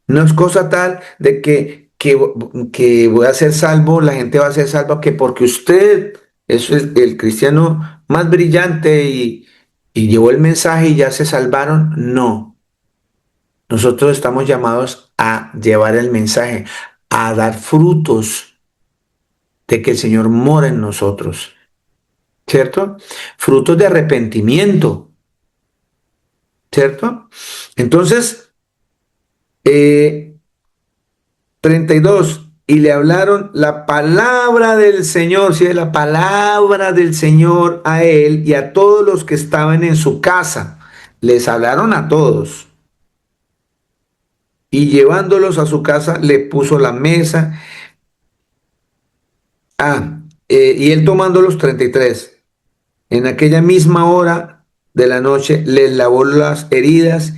[SPEAKER 1] no es cosa tal de que voy a ser salvo, la gente va a ser salva, que porque usted es el cristiano más brillante y llevó el mensaje y ya se salvaron. No, nosotros estamos llamados a llevar el mensaje, a dar frutos de que el Señor mora en nosotros, ¿cierto? Frutos de arrepentimiento, ¿cierto? Entonces, eh, 32. Y le hablaron la palabra del Señor, sí, la palabra del Señor a él y a todos los que estaban en su casa. Les hablaron a todos. Y llevándolos a su casa, le puso la mesa. Y él tomando los 33. En aquella misma hora de la noche les lavó las heridas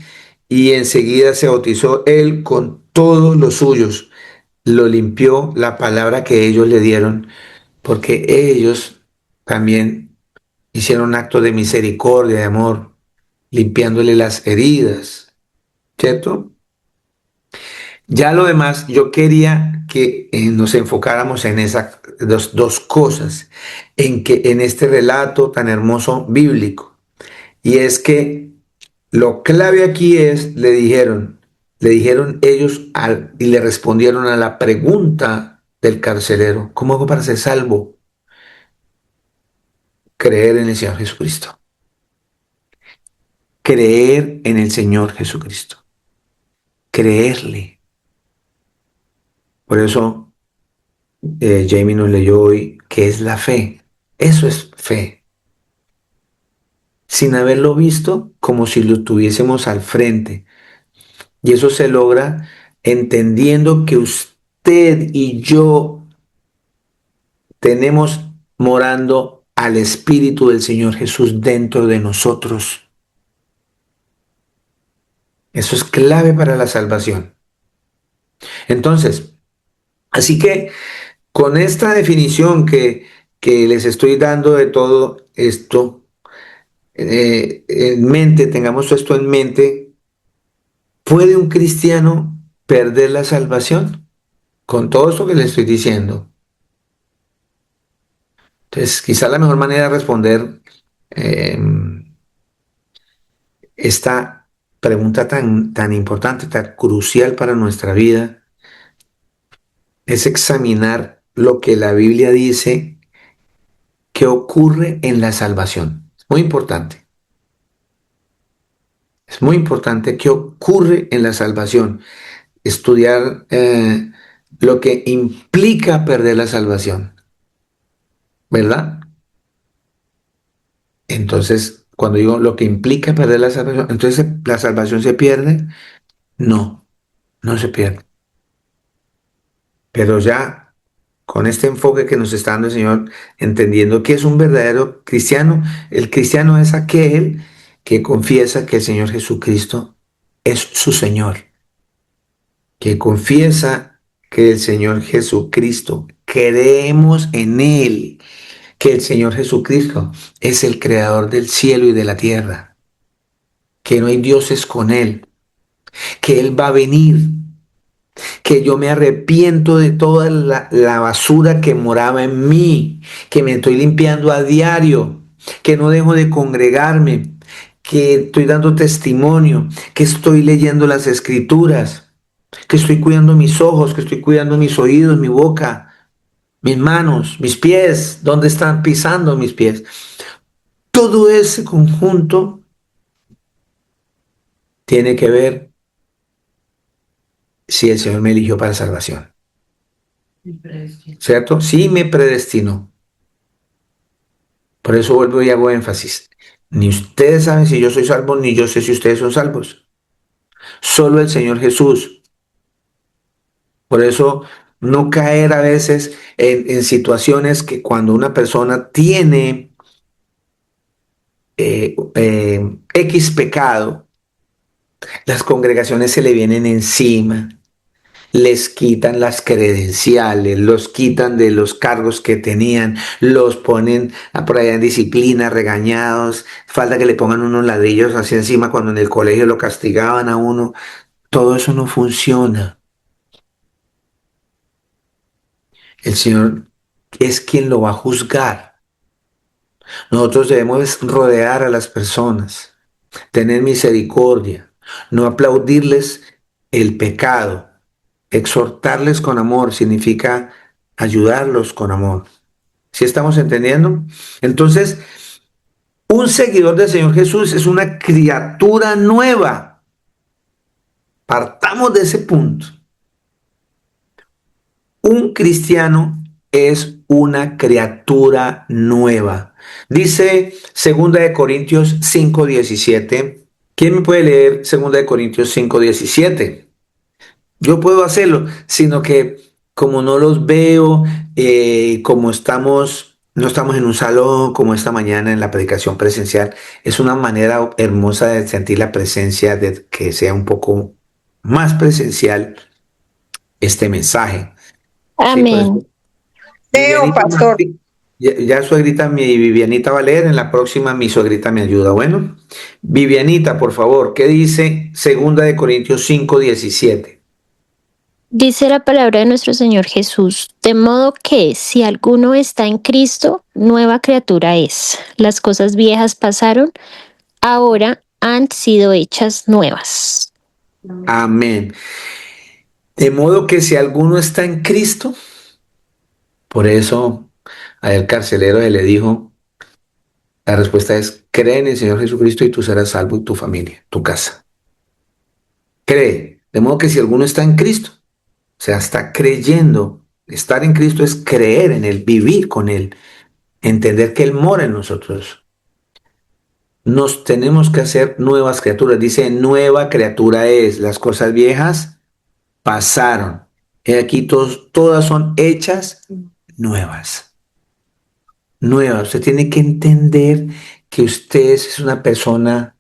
[SPEAKER 1] y enseguida se bautizó él con todos los suyos. Lo limpió la palabra que ellos le dieron, porque ellos también hicieron un acto de misericordia, de amor, limpiándole las heridas, ¿cierto? Ya lo demás, yo quería que nos enfocáramos en esas dos cosas, en que en este relato tan hermoso bíblico, y es que lo clave aquí es, le dijeron ellos y le respondieron a la pregunta del carcelero, ¿cómo hago para ser salvo? Creer en el Señor Jesucristo. Creer en el Señor Jesucristo. Creerle. Por eso Jamie nos leyó hoy que es la fe. Eso es fe. Sin haberlo visto, como si lo tuviésemos al frente. Y eso se logra entendiendo que usted y yo tenemos morando al Espíritu del Señor Jesús dentro de nosotros. Eso es clave para la salvación. Entonces, así que con esta definición que les estoy dando de todo esto en mente, tengamos esto en mente, ¿puede un cristiano perder la salvación? Con todo esto que le estoy diciendo. Entonces, quizá la mejor manera de responder eh, esta pregunta tan importante, tan crucial para nuestra vida, es examinar lo que la Biblia dice que ocurre en la salvación. Es muy importante. Es muy importante qué ocurre en la salvación. Estudiar lo que implica perder la salvación, ¿verdad? Entonces, cuando digo lo que implica perder la salvación, entonces la salvación se pierde. No, no se pierde. Pero ya con este enfoque que nos está dando el Señor, entendiendo que es un verdadero cristiano, el cristiano es aquel que confiesa que el Señor Jesucristo es su Señor, que confiesa que el Señor Jesucristo, creemos en Él, que el Señor Jesucristo es el creador del cielo y de la tierra, que no hay dioses con Él, que Él va a venir, que yo me arrepiento de toda la basura que moraba en mí, que me estoy limpiando a diario, que no dejo de congregarme, que estoy dando testimonio, que estoy leyendo las escrituras, que estoy cuidando mis ojos, que estoy cuidando mis oídos, mi boca, mis manos, mis pies, dónde están pisando mis pies. Todo ese conjunto tiene que ver si el Señor me eligió para salvación. ¿Cierto? Sí me predestinó. Por eso vuelvo y hago énfasis. Ni ustedes saben si yo soy salvo, ni yo sé si ustedes son salvos. Solo el Señor Jesús. Por eso No caer a veces en situaciones que cuando una persona tiene X pecado, las congregaciones se le vienen encima, les quitan las credenciales, los quitan de los cargos que tenían, los ponen por allá en disciplina, regañados, falta que le pongan unos ladrillos así encima cuando en el colegio lo castigaban a uno. Todo eso no funciona. El Señor es quien lo va a juzgar. Nosotros debemos rodear a las personas, tener misericordia, no aplaudirles el pecado, exhortarles con amor significa ayudarlos con amor. ¿Sí estamos entendiendo? Entonces, un seguidor del Señor Jesús es una criatura nueva. Partamos de ese punto. Un cristiano es una criatura nueva. Dice 2 Corintios 5:17. ¿Quién me puede leer 2 Corintios 5:17? Yo puedo hacerlo, sino que como no los veo, como no estamos en un salón como esta mañana en la predicación presencial, es una manera hermosa de sentir la presencia, de que sea un poco más presencial este mensaje. Sí, por eso.
[SPEAKER 3] Amén.
[SPEAKER 4] Leo,
[SPEAKER 1] Vivianita
[SPEAKER 4] pastor.
[SPEAKER 1] Martí, ya suegrita, mi Vivianita va a leer, en la próxima mi suegrita me ayuda. Bueno, Vivianita, por favor, ¿qué dice 2 Corintios 5:17?
[SPEAKER 3] Dice la palabra de nuestro Señor Jesús, de modo que si alguno está en Cristo, nueva criatura es. Las cosas viejas pasaron, ahora han sido hechas nuevas.
[SPEAKER 1] Amén. De modo que si alguno está en Cristo, por eso al carcelero se le dijo, la respuesta es, cree en el Señor Jesucristo y tú serás salvo y tu familia, tu casa. Cree. De modo que si alguno está en Cristo, o sea, está creyendo. Estar en Cristo es creer en Él, vivir con Él, entender que Él mora en nosotros. Nos tenemos que hacer nuevas criaturas. Dice, nueva criatura es. Las cosas viejas pasaron. He aquí todas son hechas nuevas. Nuevas. Usted tiene que entender que usted es una persona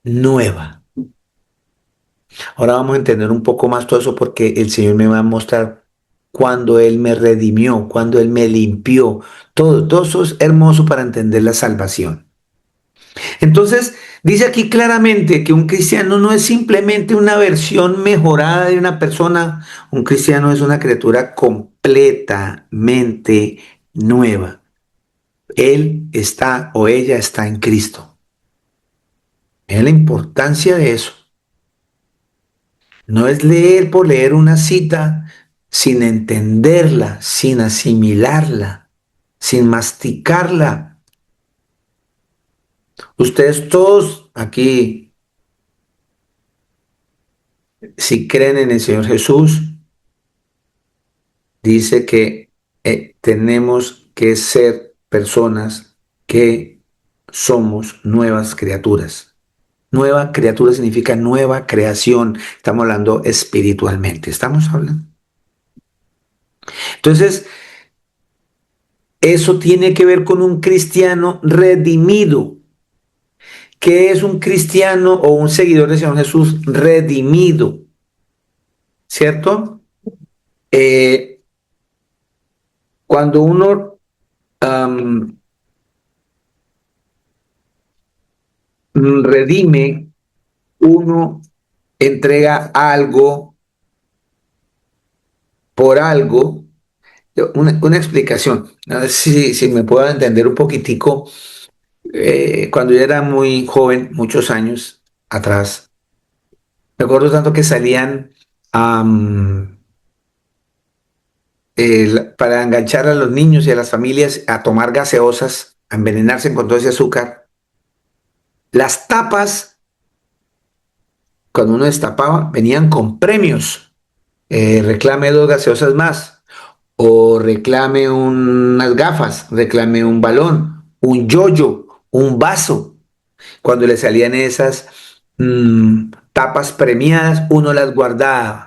[SPEAKER 1] nueva. Ahora vamos a entender un poco más todo eso porque el Señor me va a mostrar cuando Él me redimió, cuando Él me limpió. Todo eso es hermoso para entender la salvación. Entonces, dice aquí claramente que un cristiano no es simplemente una versión mejorada de una persona. Un cristiano es una criatura completamente nueva. Él está o ella está en Cristo. Es la importancia de eso. No es leer por leer una cita sin entenderla, sin asimilarla, sin masticarla. Ustedes todos aquí, si creen en el Señor Jesús, dice que tenemos que ser personas que somos nuevas criaturas. Nueva criatura significa nueva creación. Estamos hablando espiritualmente. Estamos hablando. Entonces, eso tiene que ver con un cristiano redimido. ¿Qué es un cristiano o un seguidor del Señor Jesús redimido? ¿Cierto? Eh, Cuando uno redime, uno entrega algo por algo. Una explicación, a ver si me puedo entender un poquitico. Cuando yo era muy joven, muchos años atrás, me acuerdo tanto que salían para enganchar a los niños y a las familias a tomar gaseosas, a envenenarse con todo ese azúcar. Las tapas, cuando uno destapaba, venían con premios. Reclame 2 gaseosas más, o reclame unas gafas, reclame un balón, un yoyo, un vaso. Cuando le salían esas tapas premiadas, uno las guardaba.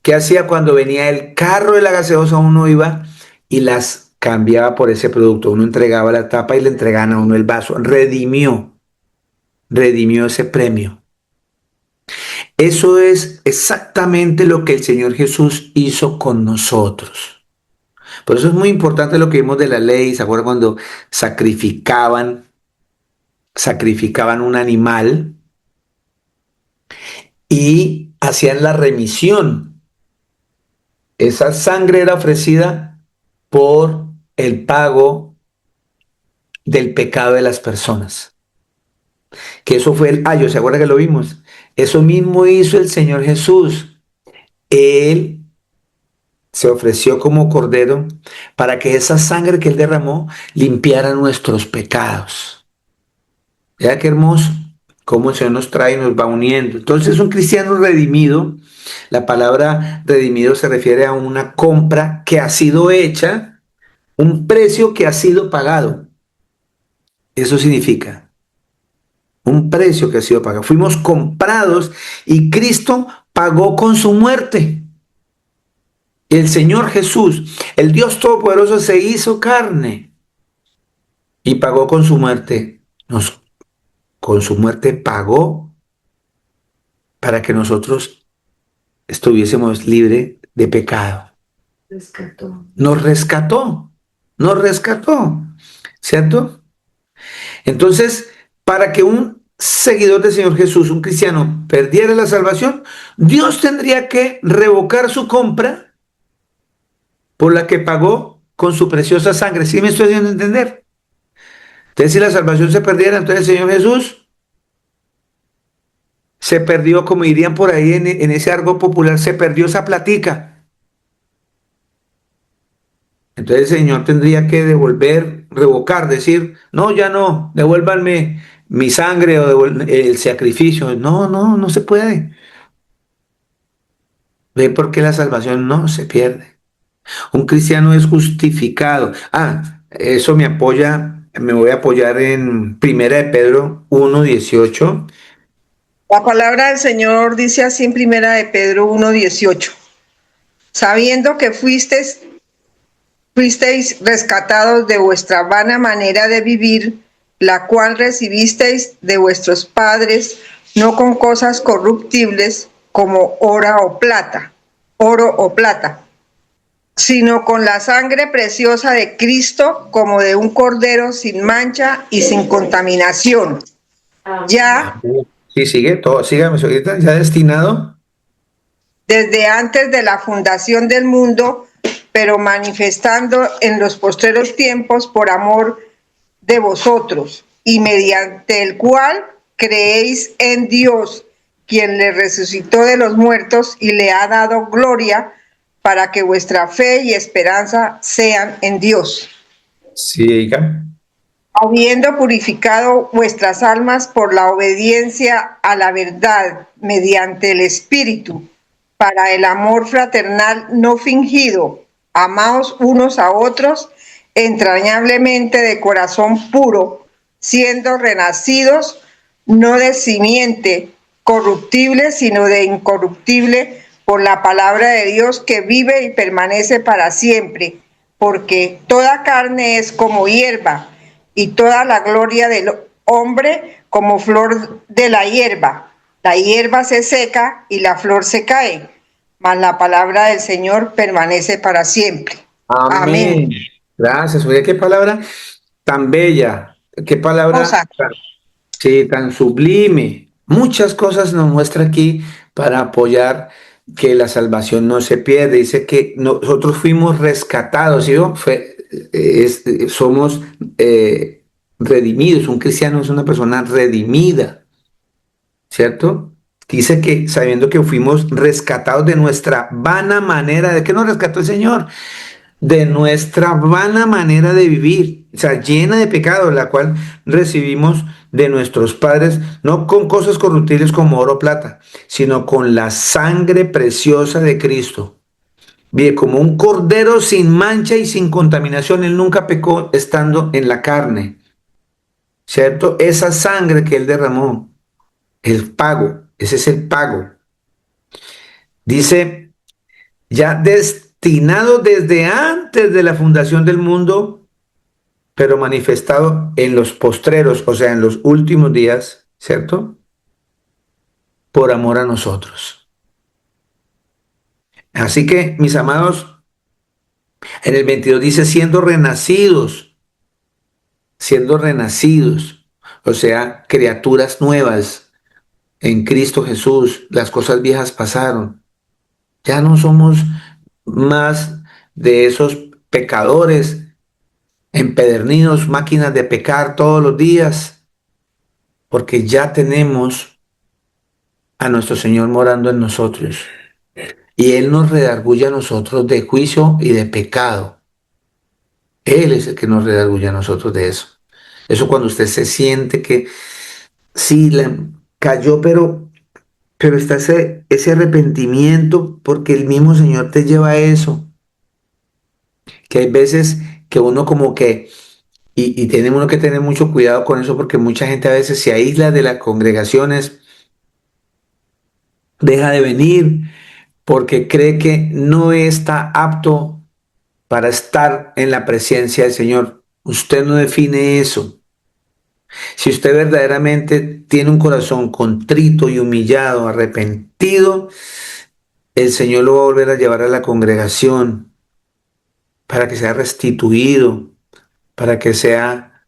[SPEAKER 1] ¿Qué hacía cuando venía el carro de la gaseosa? Uno iba y las cambiaba por ese producto. Uno entregaba la tapa y le entregaban a uno el vaso. Redimió ese premio. Eso es exactamente lo que el Señor Jesús hizo con nosotros. Por eso es muy importante lo que vimos de la ley. ¿Se acuerdan cuando sacrificaban un animal y hacían la remisión? Esa sangre era ofrecida por el pago del pecado de las personas. Que eso fue el ayo, ¿se acuerda que lo vimos? Eso mismo hizo el Señor Jesús. Él se ofreció como cordero para que esa sangre que él derramó limpiara nuestros pecados. Vea qué hermoso cómo el Señor nos trae y nos va uniendo. Entonces, un cristiano redimido, la palabra redimido se refiere a una compra que ha sido hecha, un precio que ha sido pagado. Eso significa un precio que ha sido pagado. Fuimos comprados y Cristo pagó con su muerte. El Señor Jesús, el Dios Todopoderoso, se hizo carne y pagó con su muerte. Con su muerte pagó para que nosotros estuviésemos libres de pecado. Nos rescató, nos rescató, ¿cierto? Entonces, para que un seguidor del Señor Jesús, un cristiano, perdiera la salvación, Dios tendría que revocar su compra por la que pagó con su preciosa sangre. ¿Sí me estoy haciendo entender? Entonces, si la salvación se perdiera, entonces el Señor Jesús se perdió, como dirían por ahí en ese argot popular, se perdió esa platica. Entonces el Señor tendría que devolver, revocar, decir, no, ya no, devuélvanme mi sangre o el sacrificio. No, no, no se puede. Ve por qué la salvación no se pierde. Un cristiano es justificado. Eso me apoya, me voy a apoyar en Primera de Pedro 1:18.
[SPEAKER 4] La palabra del Señor dice así en Primera de Pedro 1:18. Sabiendo que fuisteis rescatados de vuestra vana manera de vivir, la cual recibisteis de vuestros padres, no con cosas corruptibles como oro o plata, sino con la sangre preciosa de Cristo, como de un cordero sin mancha y sin contaminación. Ya
[SPEAKER 1] Sí, sigue, todo, sígame, ahorita ya destinado.
[SPEAKER 4] desde antes de la fundación del mundo, pero manifestando en los postreros tiempos por amor de vosotros, y mediante el cual creéis en Dios, quien le resucitó de los muertos y le ha dado gloria, para que vuestra fe y esperanza sean en Dios.
[SPEAKER 1] Siga.
[SPEAKER 4] Habiendo purificado vuestras almas por la obediencia a la verdad mediante el Espíritu, para el amor fraternal no fingido, amaos unos a otros entrañablemente de corazón puro, siendo renacidos no de simiente corruptible, sino de incorruptible, por la palabra de Dios que vive y permanece para siempre, porque toda carne es como hierba, y toda la gloria del hombre como flor de la hierba. La hierba se seca y la flor se cae, mas la palabra del Señor permanece para siempre.
[SPEAKER 1] Amén.
[SPEAKER 4] Amén.
[SPEAKER 1] Gracias. Oye, qué palabra tan bella, qué palabra sí, tan sublime. Muchas cosas nos muestra aquí para apoyar que la salvación no se pierde. Dice que nosotros fuimos rescatados, ¿sí? Somos redimidos. Un cristiano es una persona redimida, ¿cierto? Dice que sabiendo que fuimos rescatados de nuestra vana manera, ¿de qué nos rescató el Señor? De nuestra vana manera de vivir, o sea, llena de pecado, la cual recibimos de nuestros padres, no con cosas corruptibles como oro o plata, sino con la sangre preciosa de Cristo. Bien, como un cordero sin mancha y sin contaminación, él nunca pecó estando en la carne, ¿cierto? Esa sangre que él derramó, el pago, ese es el pago. Dice ya destinado desde antes de la fundación del mundo, pero manifestado en los postreros, o sea, en los últimos días, ¿cierto? Por amor a nosotros. Así que, mis amados, en el 22 dice, siendo renacidos, o sea, criaturas nuevas en Cristo Jesús, las cosas viejas pasaron. Ya no somos más de esos pecadores empedernidos, máquinas de pecar todos los días, porque ya tenemos a nuestro Señor morando en nosotros. Y Él nos redarguye a nosotros de juicio y de pecado. Él es el que nos redarguye a nosotros de eso. Eso cuando usted se siente que sí, cayó, pero está ese arrepentimiento porque el mismo Señor te lleva a eso. Que hay veces que uno como que, y tenemos que tener mucho cuidado con eso porque mucha gente a veces se aísla de las congregaciones, deja de venir porque cree que no está apto para estar en la presencia del Señor. Usted no define eso. Si usted verdaderamente tiene un corazón contrito y humillado, arrepentido, el Señor lo va a volver a llevar a la congregación para que sea restituido, para que sea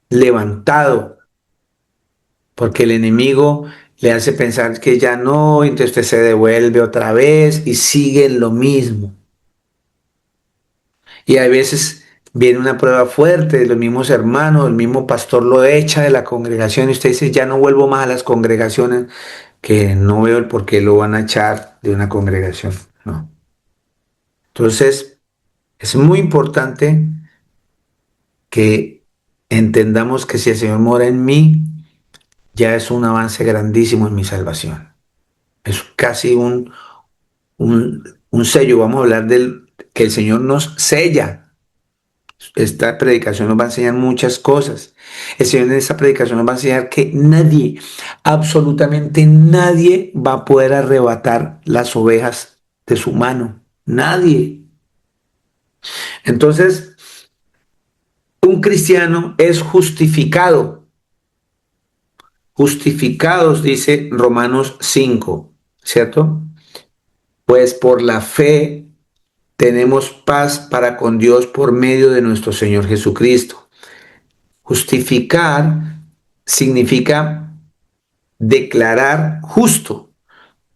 [SPEAKER 1] levantado, porque el enemigo le hace pensar que ya no, entonces usted se devuelve otra vez y sigue en lo mismo. Y a veces viene una prueba fuerte de los mismos hermanos, el mismo pastor lo echa de la congregación y usted dice, ya no vuelvo más a las congregaciones, que no veo el por qué lo van a echar de una congregación. No. Entonces, es muy importante que entendamos que si el Señor mora en mí, ya es un avance grandísimo en mi salvación. Es casi un sello. Vamos a hablar del que el Señor nos sella. Esta predicación nos va a enseñar muchas cosas. El Señor en esta predicación nos va a enseñar que nadie, absolutamente nadie va a poder arrebatar las ovejas de su mano. Nadie. Entonces, un cristiano es justificado. Justificados, dice Romanos 5, ¿cierto? Pues por la fe tenemos paz para con Dios por medio de nuestro Señor Jesucristo. Justificar significa declarar justo.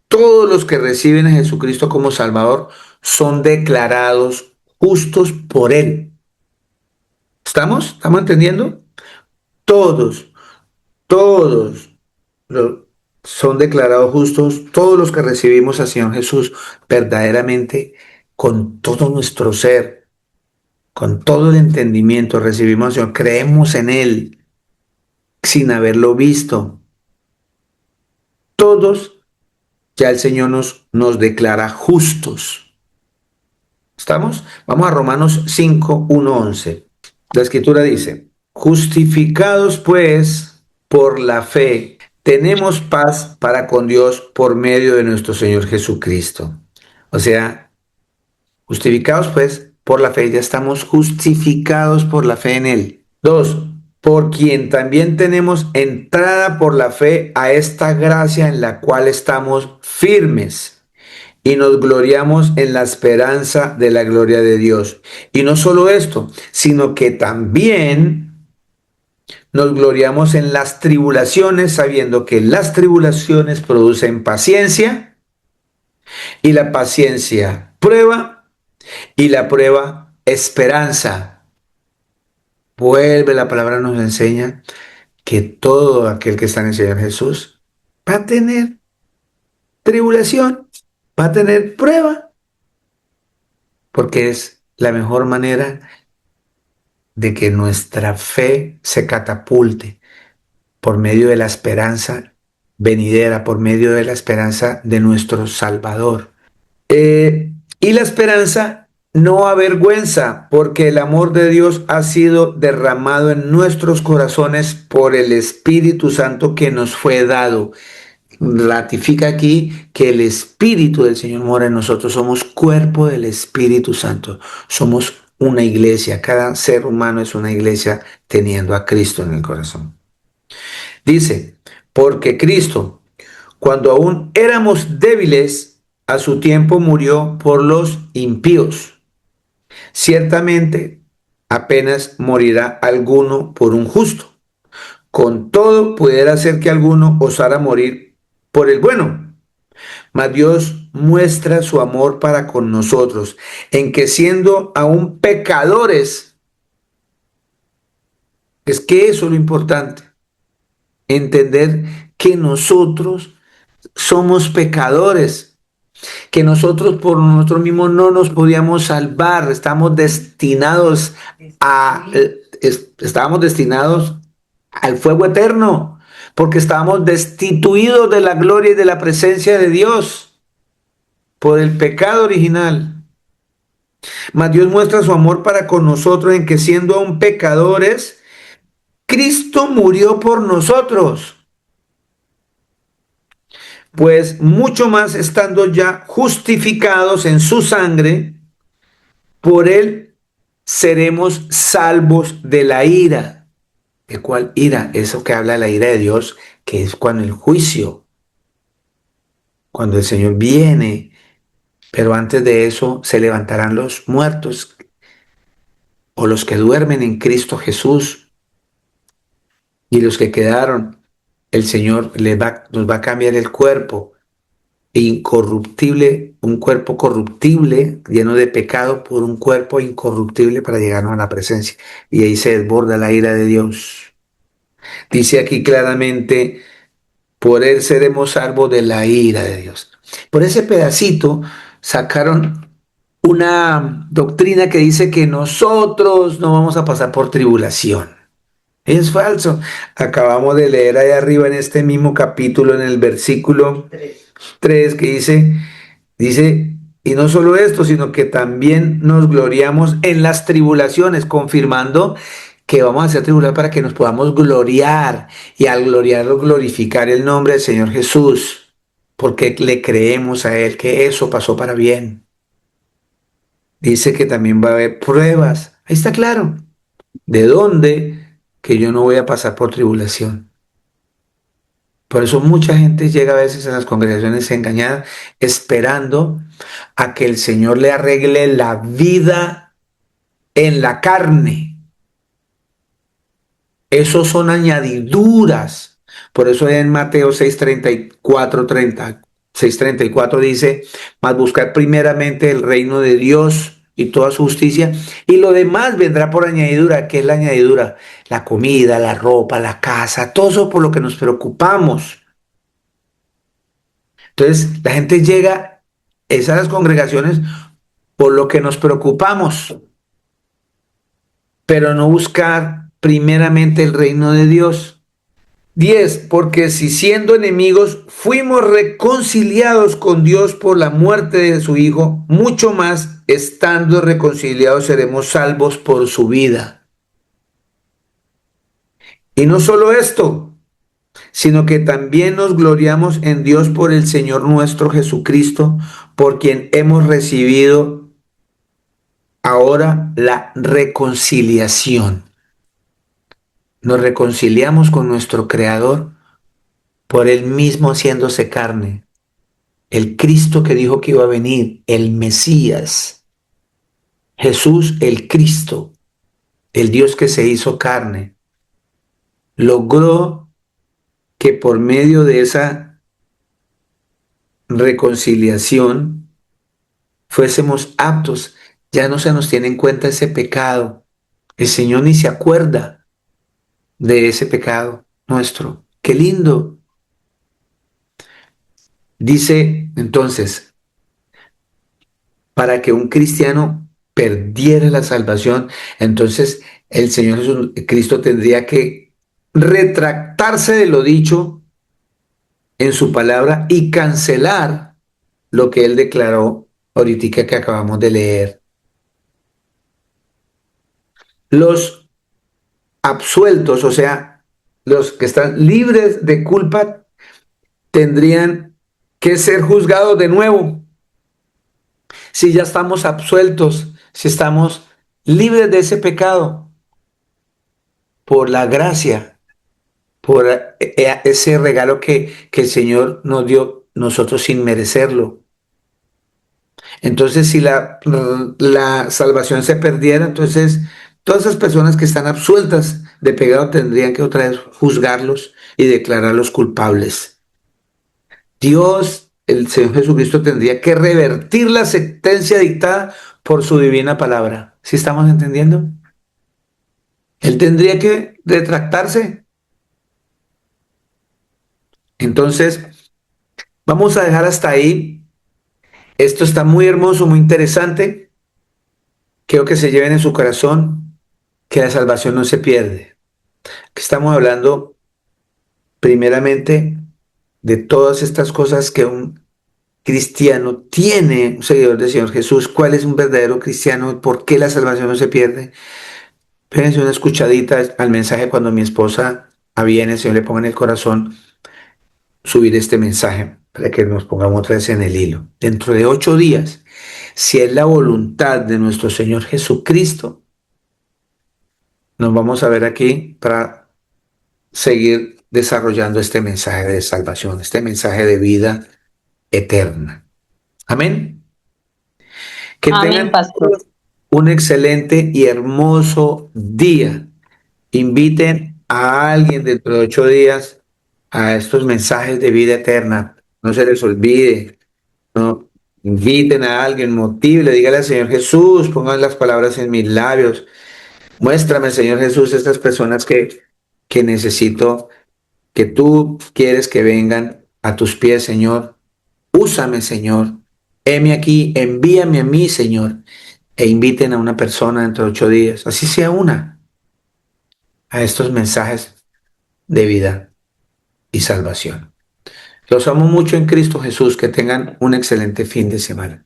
[SPEAKER 1] Todos los que reciben a Jesucristo como Salvador son declarados justos por Él. ¿Estamos? ¿Estamos entendiendo? Todos son declarados justos, todos los que recibimos al Señor Jesús verdaderamente con todo nuestro ser, con todo el entendimiento, recibimos al Señor, creemos en Él sin haberlo visto. Todos ya el Señor nos declara justos. ¿Estamos? Vamos a Romanos 5, 1, 11. La Escritura dice, justificados pues por la fe, tenemos paz para con Dios por medio de nuestro Señor Jesucristo. O sea, justificados pues por la fe, ya estamos justificados por la fe en Él. 2, por quien también tenemos entrada por la fe a esta gracia en la cual estamos firmes y nos gloriamos en la esperanza de la gloria de Dios. Y no solo esto, sino que también nos gloriamos en las tribulaciones, sabiendo que las tribulaciones producen paciencia, y la paciencia prueba, y la prueba esperanza. Vuelve, la palabra nos enseña que todo aquel que está en el Señor Jesús va a tener tribulación, va a tener prueba, porque es la mejor manera de que nuestra fe se catapulte por medio de la esperanza venidera, por medio de la esperanza de nuestro Salvador. Y la esperanza no avergüenza, porque el amor de Dios ha sido derramado en nuestros corazones por el Espíritu Santo que nos fue dado. ratifica aquí que el Espíritu del Señor mora en nosotros. Somos cuerpo del Espíritu Santo. Somos una iglesia. Cada ser humano es una iglesia teniendo a Cristo en el corazón. Dice, porque Cristo, cuando aún éramos débiles, a su tiempo murió por los impíos. Ciertamente, apenas morirá alguno por un justo. Con todo, pudiera ser que alguno osara morir por el bueno. Mas Dios muestra su amor para con nosotros, en que siendo aún pecadores, es que eso es lo importante, entender que nosotros somos pecadores, que nosotros por nosotros mismos no nos podíamos salvar, estábamos destinados al fuego eterno, porque estábamos destituidos de la gloria y de la presencia de Dios por el pecado original. Mas Dios muestra su amor para con nosotros en que siendo aún pecadores, Cristo murió por nosotros. Pues mucho más estando ya justificados en su sangre, por él seremos salvos de la ira. ¿De cuál ira? Eso que habla de la ira de Dios, que es cuando el juicio, cuando el Señor viene, pero antes de eso se levantarán los muertos o los que duermen en Cristo Jesús, y los que quedaron, el Señor nos va a cambiar el cuerpo incorruptible, un cuerpo corruptible lleno de pecado por un cuerpo incorruptible para llegarnos a la presencia. Y ahí se desborda la ira de Dios. Dice aquí claramente, por él seremos salvos de la ira de Dios. Por ese pedacito sacaron una doctrina que dice que nosotros no vamos a pasar por tribulación. Es falso. Acabamos de leer ahí arriba en este mismo capítulo, en el versículo 3, que dice, y no solo esto, sino que también nos gloriamos en las tribulaciones, confirmando que vamos a ser tribulados para que nos podamos gloriar, y al gloriarlo, glorificar el nombre del Señor Jesús, porque le creemos a Él que eso pasó para bien. Dice que también va a haber pruebas. Ahí está claro. ¿De dónde? Que yo no voy a pasar por tribulación. Por eso mucha gente llega a veces a las congregaciones engañada, esperando a que el Señor le arregle la vida en la carne. Esos son añadiduras. Por eso en Mateo 6:34 dice, mas buscar primeramente el reino de Dios y toda su justicia, y lo demás vendrá por añadidura. ¿Qué es la añadidura? La comida, la ropa, la casa, todo eso por lo que nos preocupamos. Entonces, la gente llega a las congregaciones por lo que nos preocupamos, pero no buscar primeramente el reino de Dios. 10. Porque si siendo enemigos fuimos reconciliados con Dios por la muerte de su Hijo, mucho más estando reconciliados seremos salvos por su vida. Y no solo esto, sino que también nos gloriamos en Dios por el Señor nuestro Jesucristo, por quien hemos recibido ahora la reconciliación. Nos reconciliamos con nuestro Creador por Él mismo haciéndose carne. El Cristo que dijo que iba a venir, el Mesías. Jesús, el Cristo, el Dios que se hizo carne, logró que por medio de esa reconciliación fuésemos aptos. Ya no se nos tiene en cuenta ese pecado. El Señor ni se acuerda de ese pecado nuestro. ¡Qué lindo! Dice entonces, para que un cristiano perdiera la salvación, entonces el Señor Jesucristo tendría que retractarse de lo dicho en su palabra y cancelar lo que Él declaró ahorita que acabamos de leer. Los absueltos, o sea, los que están libres de culpa, tendrían que ser juzgados de nuevo si ya estamos absueltos, si estamos libres de ese pecado por la gracia, por ese regalo que el Señor nos dio nosotros sin merecerlo? Entonces, si la salvación se perdiera, entonces todas esas personas que están absueltas de pecado tendrían que otra vez juzgarlos y declararlos culpables. Dios, el Señor Jesucristo, tendría que revertir la sentencia dictada por su divina palabra. ¿Sí estamos entendiendo? Él tendría que retractarse. Entonces, vamos a dejar hasta ahí. Esto está muy hermoso, muy interesante. Quiero que se lleven en su corazón que la salvación no se pierde. Aquí estamos hablando primeramente de todas estas cosas que un cristiano tiene, un seguidor del Señor Jesús. ¿Cuál es un verdadero cristiano? ¿Por qué la salvación no se pierde? Péguense una escuchadita al mensaje cuando mi esposa, a bien el Señor le ponga en el corazón subir este mensaje para que nos pongamos otra vez en el hilo. Dentro de 8 días, si es la voluntad de nuestro Señor Jesucristo, nos vamos a ver aquí para seguir desarrollando este mensaje de salvación, este mensaje de vida eterna. Amén. Que
[SPEAKER 2] Amén,
[SPEAKER 1] tengan
[SPEAKER 2] pastor.
[SPEAKER 1] un excelente y hermoso día. Inviten a alguien dentro de 8 días a estos mensajes de vida eterna. No se les olvide, ¿no? Inviten a alguien, motívenle, dígale al Señor Jesús, pongan las palabras en mis labios. Muéstrame, Señor Jesús, estas personas que necesito, que tú quieres que vengan a tus pies, Señor. Úsame, Señor. Heme aquí, envíame a mí, Señor. E inviten a una persona dentro de 8 días, así sea una, a estos mensajes de vida y salvación. Los amo mucho en Cristo Jesús. Que tengan un excelente fin de semana.